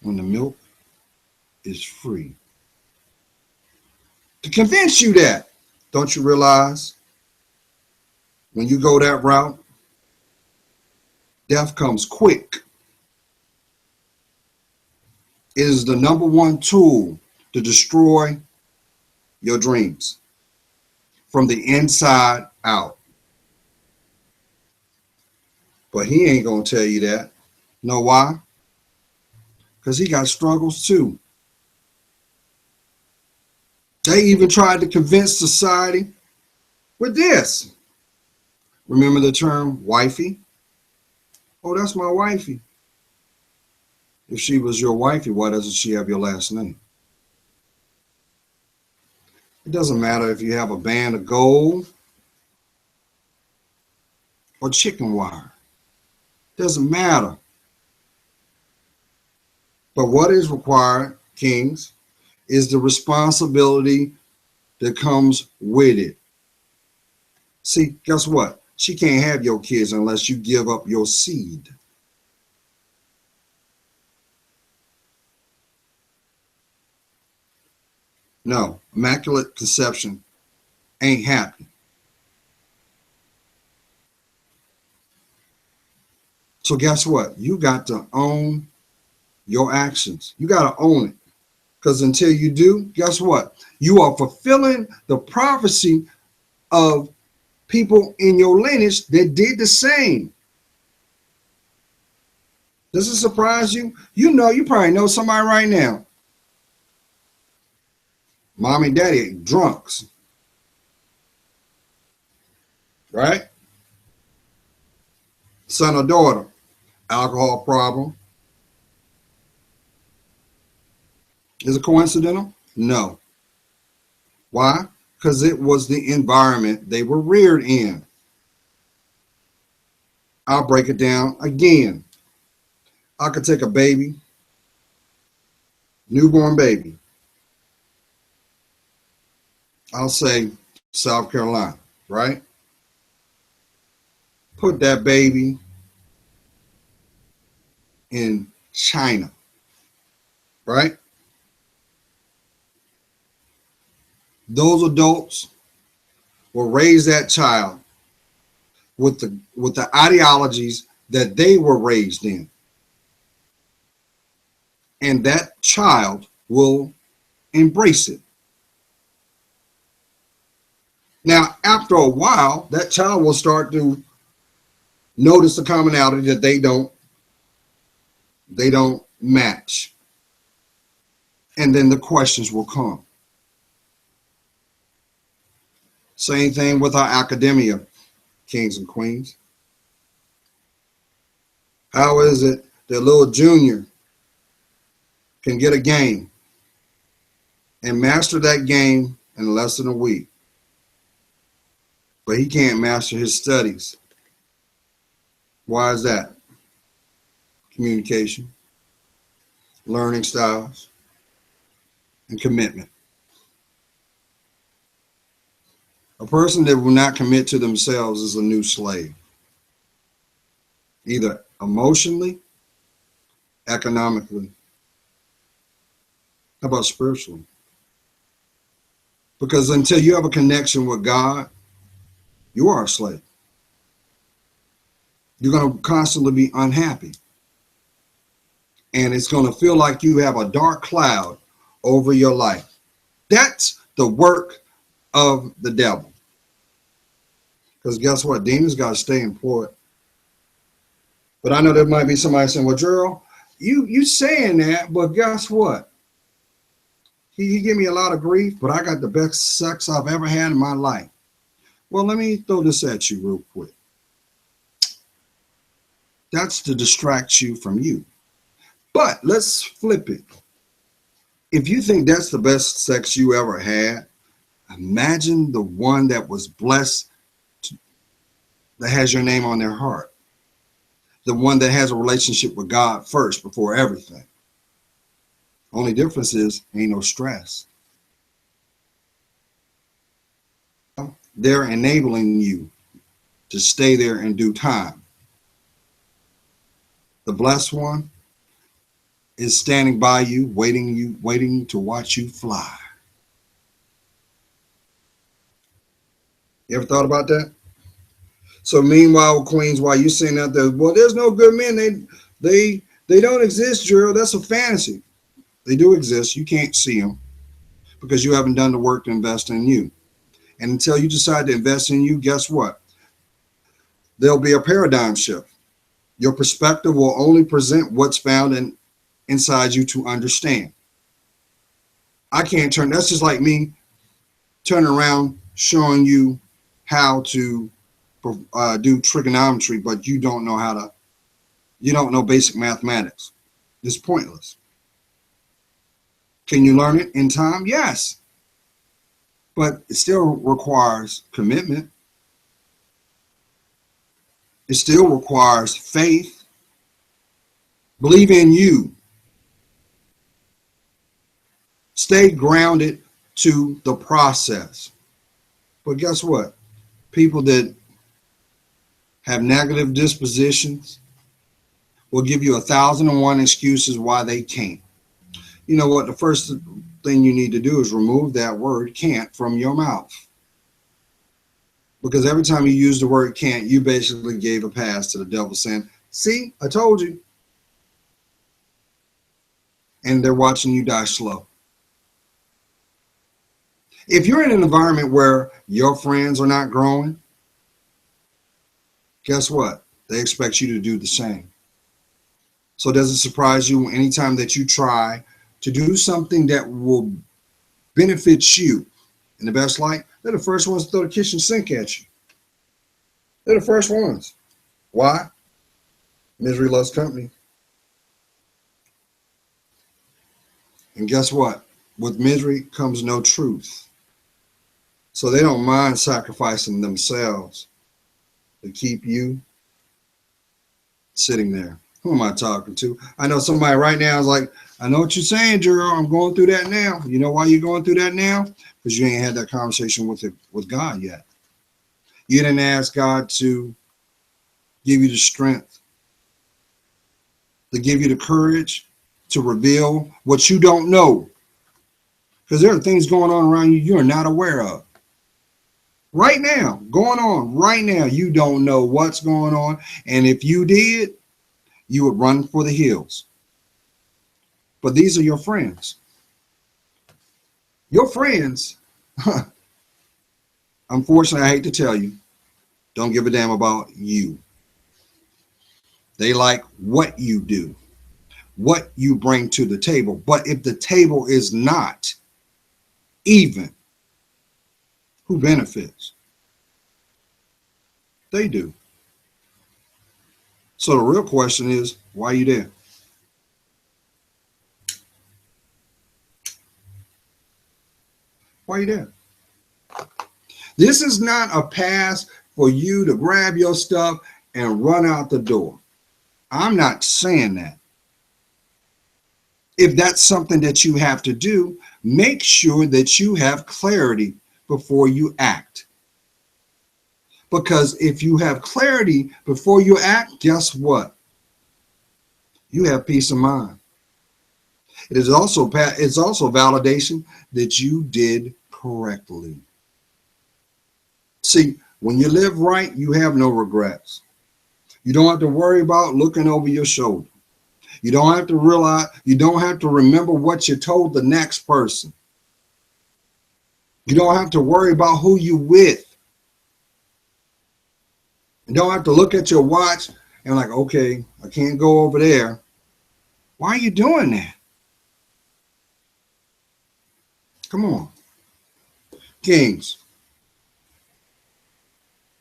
when the milk is free? to convince you that. Don't you realize when you go that route, death comes quick. It is the number one tool to destroy your dreams from the inside out. But he ain't going to tell you that. Know why? Because he got struggles too. They even tried to convince society with this. Remember the term wifey? Oh, that's my wifey. If she was your wifey, why doesn't she have your last name? It doesn't matter if you have a band of gold or chicken wire. It doesn't matter. But what is required, kings, is the responsibility that comes with it. See, guess what? She can't have your kids unless you give up your seed. No, immaculate conception ain't happening. So guess what? You got to own your actions. You got to own it. Because until you do, guess what? You are fulfilling the prophecy of people in your lineage that did the same. Does it surprise you? You probably know somebody right now. Mom and daddy are drunks. Right? Son or daughter, alcohol problem. Is it coincidental? No. Why? Because it was the environment they were reared in. I'll break it down again. I could take a baby, newborn baby. I'll say South Carolina, right? Put that baby in China, right? Those adults will raise that child with the ideologies that they were raised in. And that child will embrace it. Now, after a while, that child will start to notice the commonality that they don't match. And then the questions will come. Same thing with our academia, kings and queens. How is it that little junior can get a game and master that game in less than a week, but he can't master his studies? Why is that? Communication, learning styles, and commitment. A person that will not commit to themselves is a new slave, either emotionally, economically. How about spiritually? Because until you have a connection with God, you are a slave. You're going to constantly be unhappy. And it's going to feel like you have a dark cloud over your life. That's the work of the devil. Because guess what? Demons got to stay employed. But I know there might be somebody saying, well, Gerald, you saying that, but guess what? He gave me a lot of grief, but I got the best sex I've ever had in my life. Well, let me throw this at you real quick. That's to distract you from you. But let's flip it. If you think that's the best sex you ever had, imagine the one that was blessed, that has your name on their heart. The one that has a relationship with God first before everything. Only difference is ain't no stress. They're enabling you to stay there in due time. The blessed one is standing by you, waiting to watch you fly. You ever thought about that? So meanwhile, Queens, while you're saying out there, well, there's no good men. They don't exist, Gerald. That's a fantasy. They do exist. You can't see them because you haven't done the work to invest in you. And until you decide to invest in you, guess what? There'll be a paradigm shift. Your perspective will only present what's found inside you to understand. I can't turn. That's just like me turning around showing you how to do trigonometry, but you don't know how to. You don't know basic mathematics. It's pointless. Can you learn it in time? Yes. But it still requires commitment. It still requires faith. Believe in you. Stay grounded to the process. But guess what? People that have negative dispositions will give you 1,001 excuses why they can't. You know what? The first thing you need to do is remove that word can't from your mouth. Because every time you use the word can't, you basically gave a pass to the devil saying, see, I told you. And they're watching you die slow. If you're in an environment where your friends are not growing, guess what? They expect you to do the same. So does it surprise you anytime that you try to do something that will benefit you in the best light? They're the first ones to throw the kitchen sink at you. They're the first ones. Why? Misery loves company. And guess what? With misery comes no truth. So they don't mind sacrificing themselves to keep you sitting there. Who am I talking to? I know somebody right now is like, I know what you're saying, Gerald. I'm going through that now. You know why you're going through that now? Because you ain't had that conversation with God yet. You didn't ask God to give you the strength, to give you the courage to reveal what you don't know. Because there are things going on around you you're not aware of. Right now, going on right now, you don't know what's going on. And if you did, you would run for the hills. But these are your friends. Your friends, unfortunately, I hate to tell you, don't give a damn about you. They like what you do, what you bring to the table. But if the table is not even, who benefits? They do. So the real question is, why are you there? Why are you there? This is not a pass for you to grab your stuff and run out the door. I'm not saying that. If that's something that you have to do, make sure that you have clarity before you act. Because if you have clarity before you act, guess what? You have peace of mind. It's also validation that you did correctly. See, when you live right, you have no regrets. You don't have to worry about looking over your shoulder. You don't have to remember what you told the next person. You don't have to worry about who you with. You don't have to look at your watch and like, okay, I can't go over there. Why are you doing that? Come on. Kings,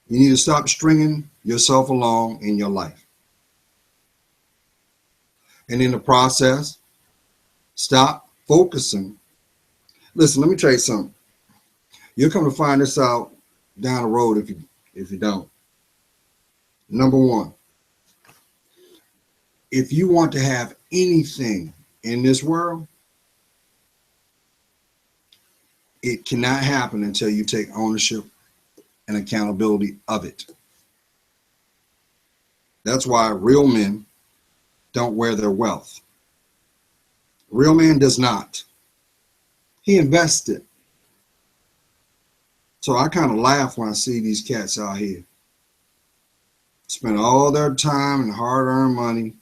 you need to stop stringing yourself along in your life. And in the process, stop focusing. Listen, let me tell you something. You'll come to find this out down the road if you don't. Number one, if you want to have anything in this world, it cannot happen until you take ownership and accountability of it. That's why real men don't wear their wealth. Real man does not. He invested. So I kind of laugh when I see these cats out here spend all their time and hard-earned money,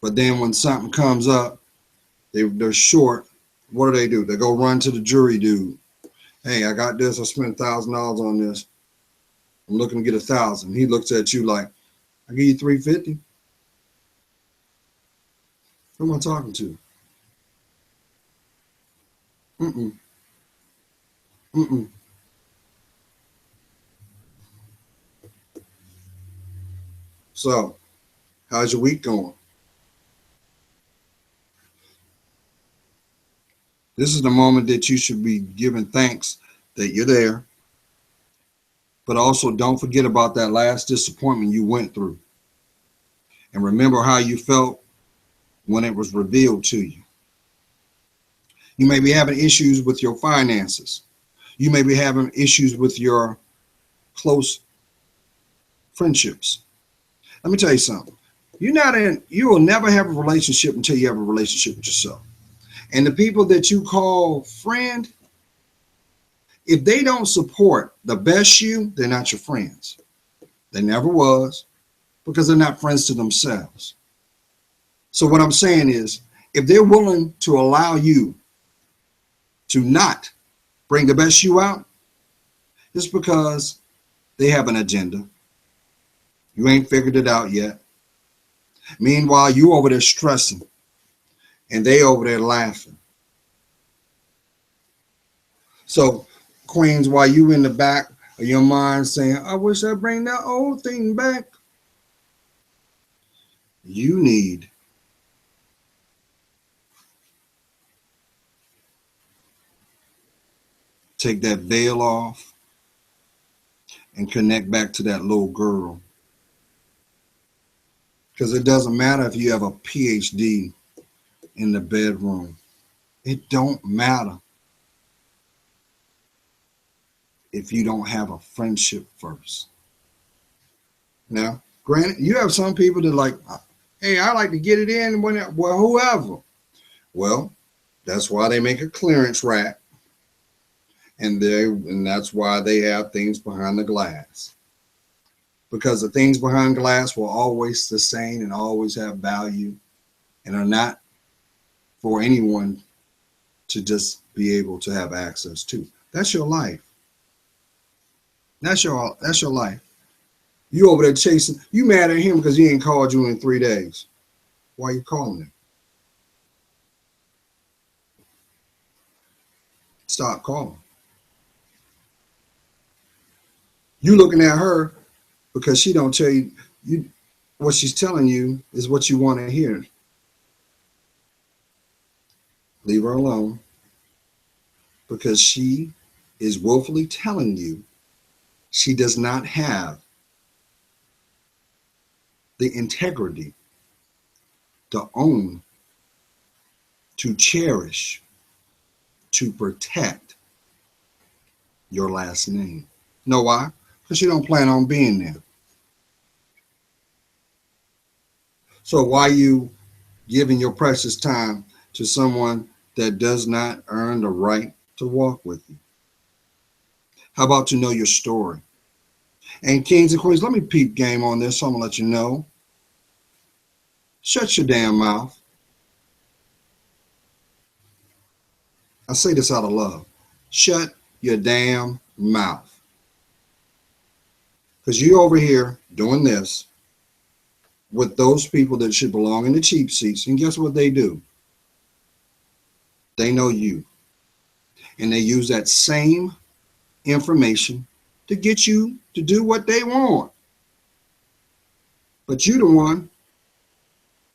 but then when something comes up, they're short. What do? They go run to the jury dude. Hey, I got this. I spent $1,000 on this. I'm looking to get 1,000. He looks at you like, I give you 350. Who am I talking to? Mm-mm. Mm-mm. So, how's your week going? This is the moment that you should be giving thanks that you're there, but also don't forget about that last disappointment you went through. And remember how you felt when it was revealed to you. You may be having issues with your finances. You may be having issues with your close friendships. Let me tell you something. You will never have a relationship until you have a relationship with yourself. And the people that you call friend, if they don't support the best you, they're not your friends. They never was, because they're not friends to themselves. So what I'm saying is, if they're willing to allow you to not bring the best you out, it's because they have an agenda. You ain't figured it out yet. Meanwhile, you over there stressing and they over there laughing. So, Queens, while you in the back of your mind saying, I wish I bring that old thing back, you need to take that veil off and connect back to that little girl. Because it doesn't matter if you have a PhD in the bedroom. It don't matter if you don't have a friendship first. Now, granted, you have some people that like, hey, I like to get it in when well, whoever. Well, that's why they make a clearance rack, and that's why they have things behind the glass. Because the things behind glass will always sustain and always have value and are not for anyone to just be able to have access to. That's your life. That's your life. You over there chasing, you mad at him because he ain't called you in 3 days. Why are you calling him? Stop calling. You looking at her because she don't tell you what she's telling you is what you want to hear. Leave her alone, because she is willfully telling you she does not have the integrity to own, to cherish, to protect your last name. Know why? Because she don't plan on being there. So why you giving your precious time to someone that does not earn the right to walk with you? How about to know your story? And kings and queens, let me peep game on this, so I'm gonna let you know. Shut your damn mouth. I say this out of love. Shut your damn mouth. Because you over here doing this with those people that should belong in the cheap seats. And guess what they do? They know you. And they use that same information to get you to do what they want. But you the one,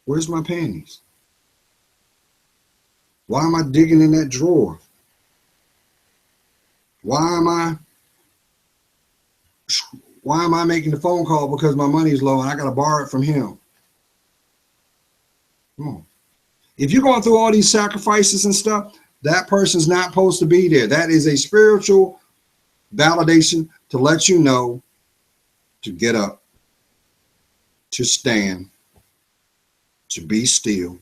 where's my panties? Why am I digging in that drawer? Why am I making the phone call because my money's low and I got to borrow it from him? Come on. If you're going through all these sacrifices and stuff, that person's not supposed to be there. That is a spiritual validation to let you know to get up, to stand, to be still,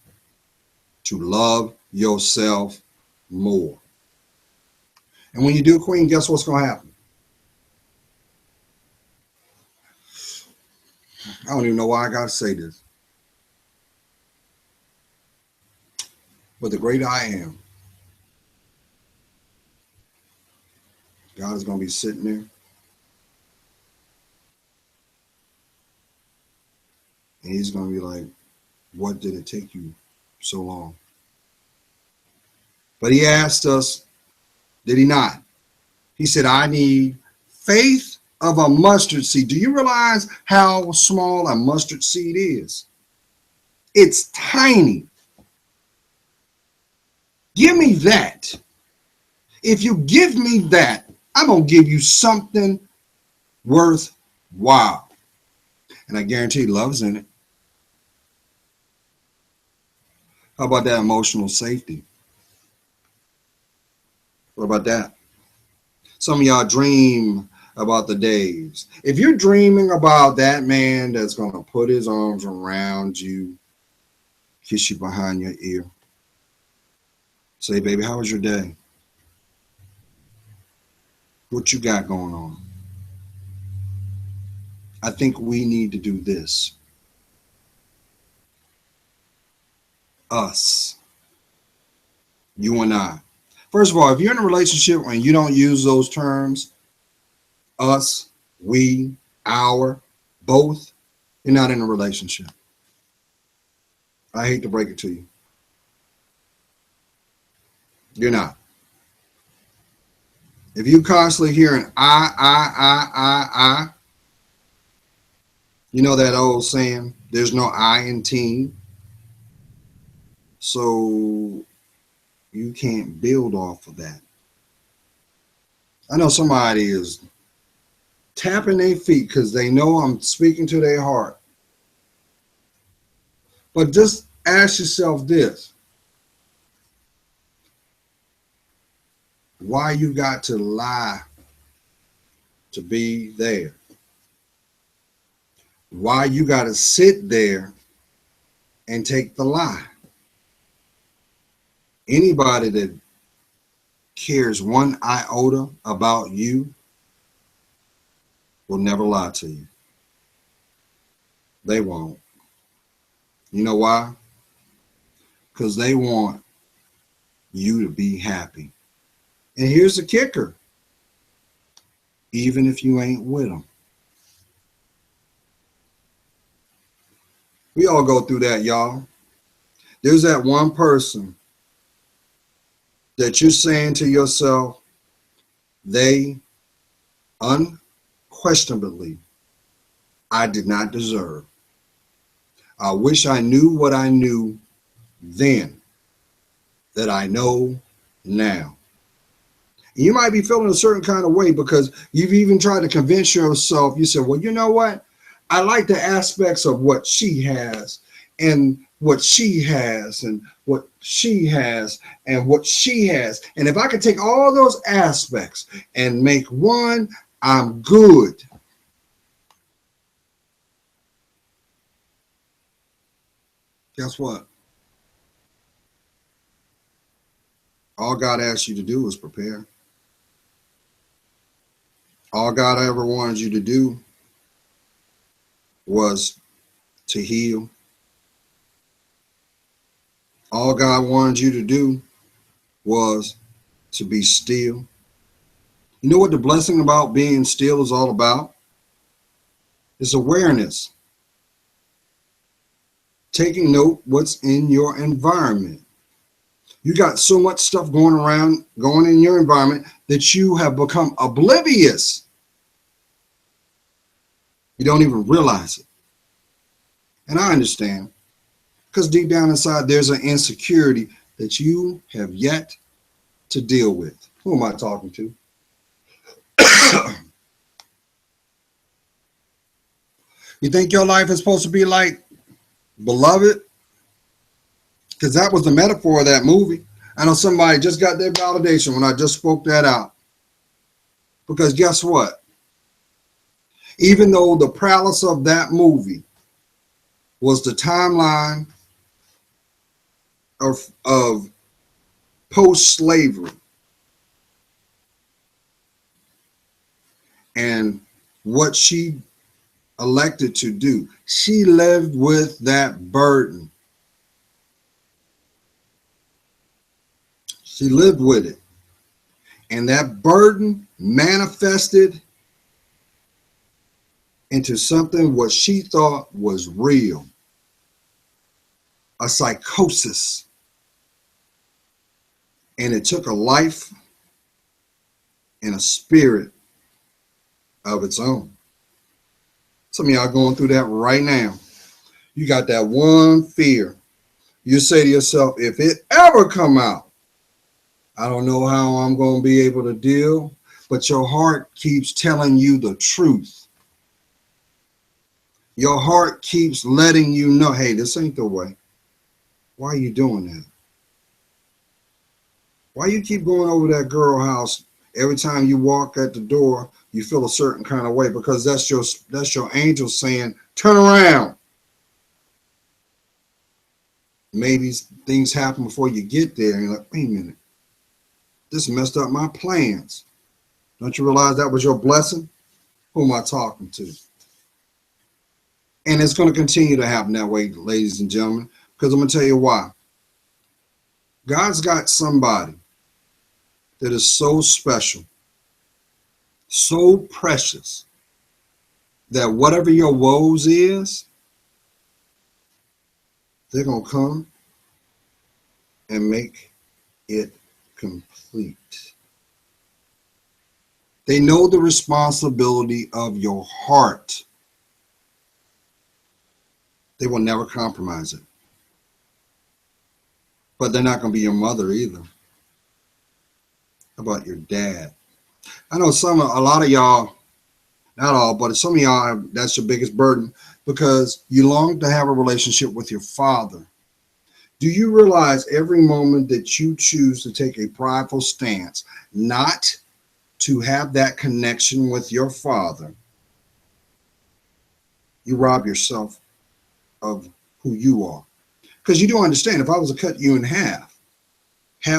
to love yourself more. And when you do, Queen, guess what's going to happen? I don't even know why I got to say this. But the great I am, God is going to be sitting there. And he's going to be like, what did it take you so long? But he asked us, did he not? He said, I need faith of a mustard seed. Do you realize how small a mustard seed is? It's tiny. Give me that. If you give me that, I'm going to give you something worthwhile. And I guarantee love's in it. How about that emotional safety? What about that? Some of y'all dream about the days. If you're dreaming about that man that's going to put his arms around you, kiss you behind your ear, say, baby, how was your day? What you got going on? I think we need to do this. Us. You and I. First of all, if you're in a relationship and you don't use those terms, us, we, our, both, you're not in a relationship. I hate to break it to you. You're not. If you constantly hearing I, you know that old saying, there's no I in team. So you can't build off of that. I know somebody is tapping their feet because they know I'm speaking to their heart. But just ask yourself this. Why you got to lie to be there? Why you got to sit there and take the lie? Anybody that cares one iota about you will never lie to you. They won't. You know why? Because they want you to be happy. And here's the kicker. Even if you ain't with them. We all go through that, y'all. There's that one person that you're saying to yourself, they unquestionably, I did not deserve. I wish I knew what I knew then that I know now. And you might be feeling a certain kind of way because you've even tried to convince yourself. You said, well, you know what? I like the aspects of what she has and what she has and what she has and what she has. And if I could take all those aspects and make one, I'm good. Guess what? All God asks you to do is prepare. All God ever wanted you to do was to heal. All God wanted you to do was to be still. You know what the blessing about being still is all about? It's awareness. Taking note what's in your environment. You got so much stuff going in your environment that you have become oblivious. You don't even realize it. And I understand. Because deep down inside, there's an insecurity that you have yet to deal with. Who am I talking to? You think your life is supposed to be like Beloved? Because that was the metaphor of that movie. I know somebody just got their validation when I just spoke that out. Because guess what? Even though the prowess of that movie was the timeline of post-slavery, and what she elected to do. She lived with that burden. She lived with it. And that burden manifested into something what she thought was real, a psychosis. And it took a life and a spirit of its own. Some of y'all going through that right now. You got that one fear. You say to yourself, if it ever come out, I don't know how I'm going to be able to deal, but your heart keeps telling you the truth. Your heart keeps letting you know, hey, this ain't the way. Why are you doing that? Why you keep going over that girl house every time you walk at the door? You feel a certain kind of way because that's your angel saying, turn around. Maybe things happen before you get there, and you're like, wait a minute, this messed up my plans. Don't you realize that was your blessing? Who am I talking to? And it's going to continue to happen that way, ladies and gentlemen, because I'm going to tell you why. God's got somebody that is so special, so precious, that whatever your woes is, they're going to come and make it complete. They know the responsibility of your heart. They will never compromise it. But they're not going to be your mother either. How about your dad? I know a lot of y'all, not all, but some of y'all, that's your biggest burden because you long to have a relationship with your father. Do you realize every moment that you choose to take a prideful stance, not to have that connection with your father, you rob yourself of who you are? Because you do understand, if I was to cut you in half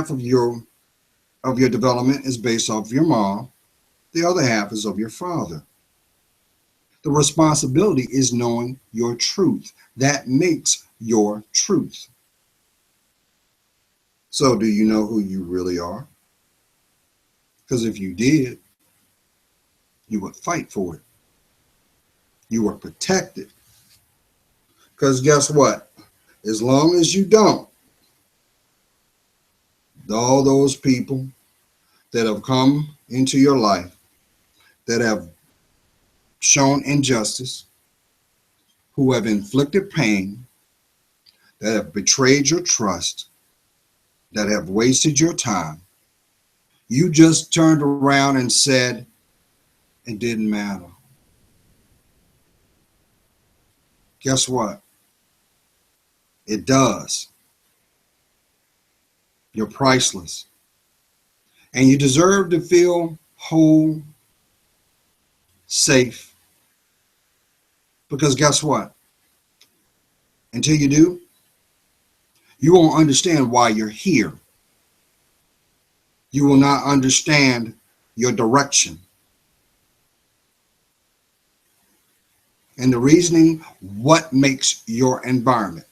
of your development is based off your mom, the other half is of your father. The responsibility is knowing your truth. That makes your truth. So do you know who you really are? Because if you did, you would fight for it. You would protect it. Because guess what? As long as you don't, all those people that have come into your life, that have shown injustice, who have inflicted pain, that have betrayed your trust, that have wasted your time, you just turned around and said it didn't matter. Guess what? It does. You're priceless. And you deserve to feel whole, safe. Because guess what? Until you do, you won't understand why you're here. You will not understand your direction. And the reasoning, what makes your environment.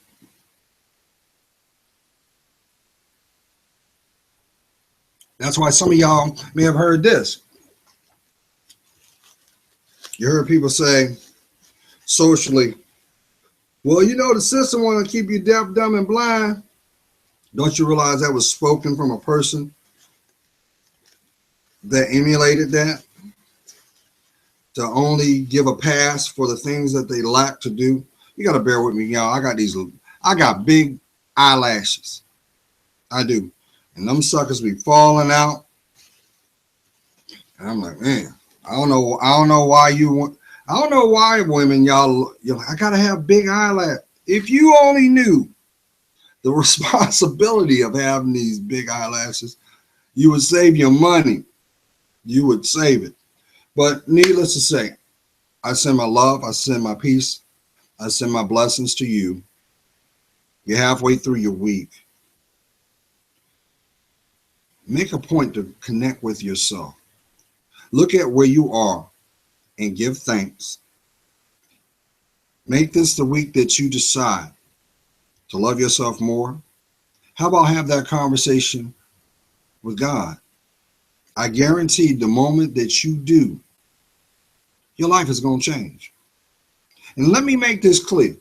That's why some of y'all may have heard this. You heard people say socially, well, you know, the system want to keep you deaf, dumb, and blind. Don't you realize that was spoken from a person that emulated that? To only give a pass for the things that they lack to do. You got to bear with me, y'all. I got big eyelashes. I do. And them suckers be falling out. And I'm like, man, I don't know why women, y'all, I got to have big eyelashes. If you only knew the responsibility of having these big eyelashes, you would save your money. You would save it. But needless to say, I send my love, I send my peace, I send my blessings to you. You're halfway through your week. Make a point to connect with yourself. Look at where you are and give thanks. Make this the week that you decide to love yourself more. How about have that conversation with God? I guarantee the moment that you do, your life is going to change. And let me make this clear.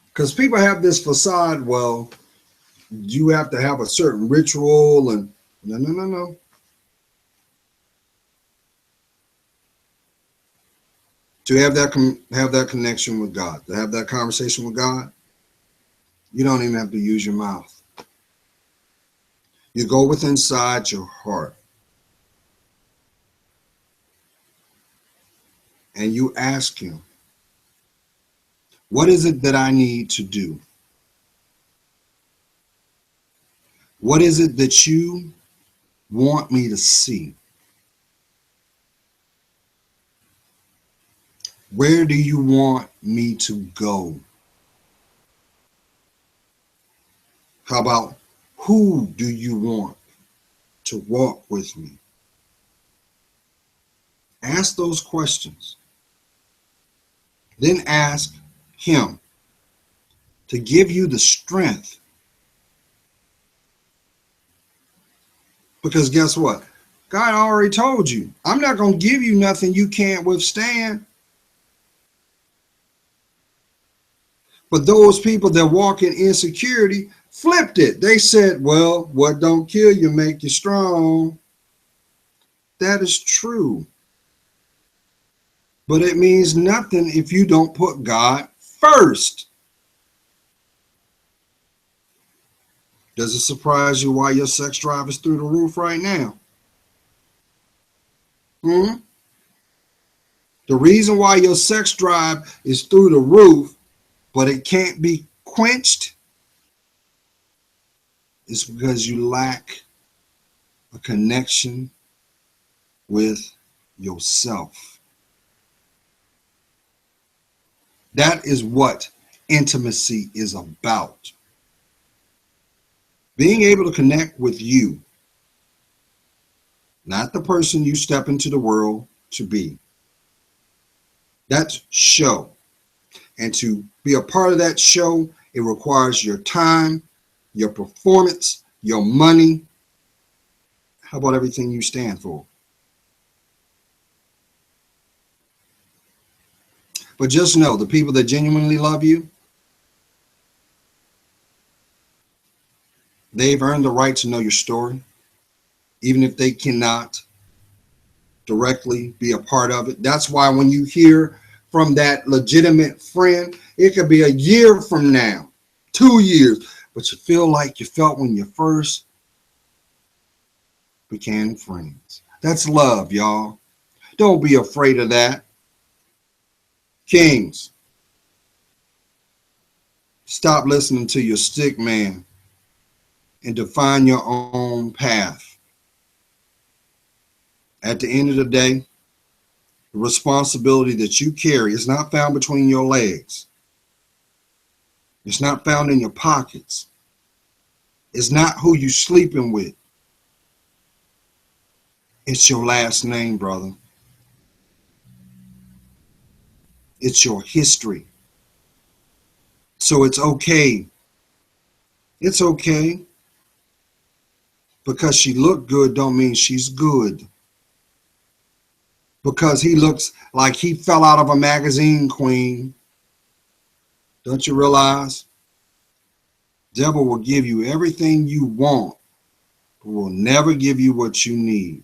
Because people have this facade, well, you have to have a certain ritual and no. To have that connection with God, to have that conversation with God, you don't even have to use your mouth. You go with inside your heart and you ask him, what is it that I need to do? What is it that you want me to see? Where do you want me to go? How about who do you want to walk with me? Ask those questions. Then ask him to give you the strength. Because guess what? God already told you, I'm not going to give you nothing you can't withstand. But those people that walk in insecurity flipped it. They said, well, what don't kill you make you strong. That is true. But it means nothing if you don't put God first. Does it surprise you why your sex drive is through the roof right now? The reason why your sex drive is through the roof, but it can't be quenched, is because you lack a connection with yourself. That is what intimacy is about. Being able to connect with you, not the person you step into the world to be. That's show. And to be a part of that show, it requires your time, your performance, your money. How about everything you stand for? But just know, the people that genuinely love you, they've earned the right to know your story, even if they cannot directly be a part of it. That's why when you hear from that legitimate friend, it could be a year from now, 2 years, but you feel like you felt when you first became friends. That's love, y'all. Don't be afraid of that. Kings, stop listening to your stick man and define your own path. At the end of the day, the responsibility that you carry is not found between your legs. It's not found in your pockets. It's not who you sleeping with. It's your last name, brother. It's your history. So it's okay. It's okay. Because she looked good don't mean she's good. Because he looks like he fell out of a magazine, queen. Don't you realize? Devil will give you everything you want, but will never give you what you need.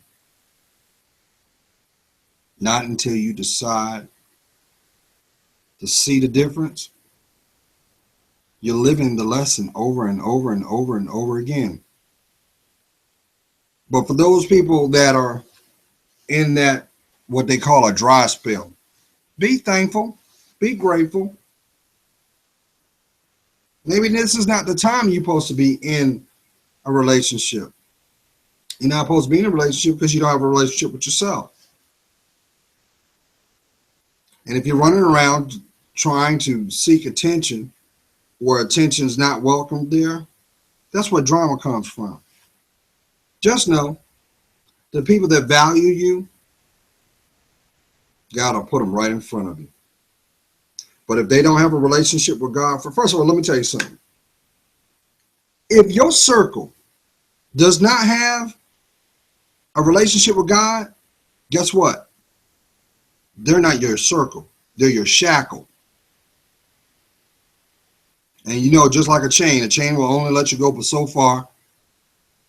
Not until you decide to see the difference. You're living the lesson over and over and over and over again. But for those people that are in that, what they call a dry spell, be thankful, be grateful. Maybe this is not the time you're supposed to be in a relationship. You're not supposed to be in a relationship because you don't have a relationship with yourself. And if you're running around trying to seek attention where attention is not welcomed there, that's where drama comes from. Just know The people that value you, God will put them right in front of you. But if they don't have a relationship with God, first of all, let me tell you something. If your circle does not have a relationship with God, guess what? They're not your circle. They're your shackle. And you know, just like a chain will only let you go but so far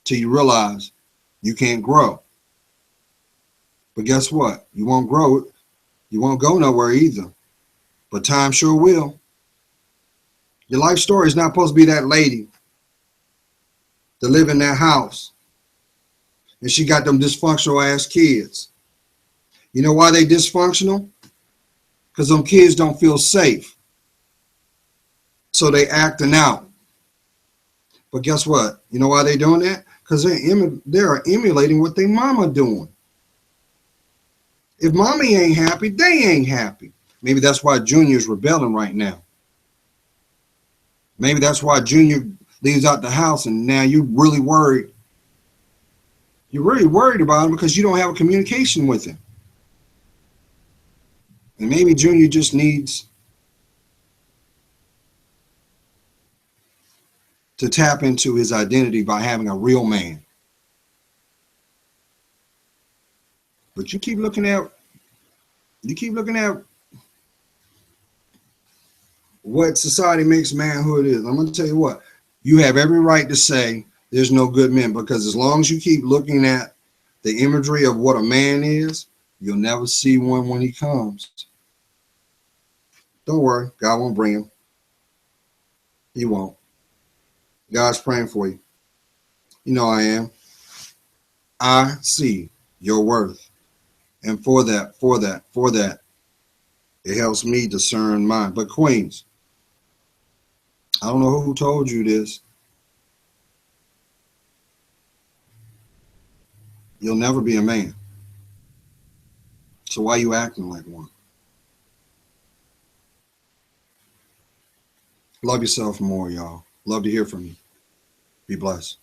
till you realize you can't grow. But guess what? You won't grow. You won't go nowhere either. But time sure will. Your life story is not supposed to be that lady that live in that house and she got them dysfunctional ass kids. You know why they dysfunctional? Because them kids don't feel safe. So they acting out. But guess what? You know why they doing that? Because they're emulating what their mama doing. If mommy ain't happy, they ain't happy. Maybe that's why Junior's rebelling right now. Maybe that's why Junior leaves out the house and now you're really worried. You're really worried about him because you don't have a communication with him. And maybe Junior just needs to tap into his identity by having a real man. But you keep looking at what society makes manhood is. I'm going to tell you what, you have every right to say there's no good men, because as long as you keep looking at the imagery of what a man is, you'll never see one when he comes. Don't worry, God won't bring him. He won't. God's praying for you. You know I am. I see your worth. And for that, it helps me discern mine. But queens, I don't know who told you this. You'll never be a man. So why are you acting like one? Love yourself more, y'all. Love to hear from you. Be blessed.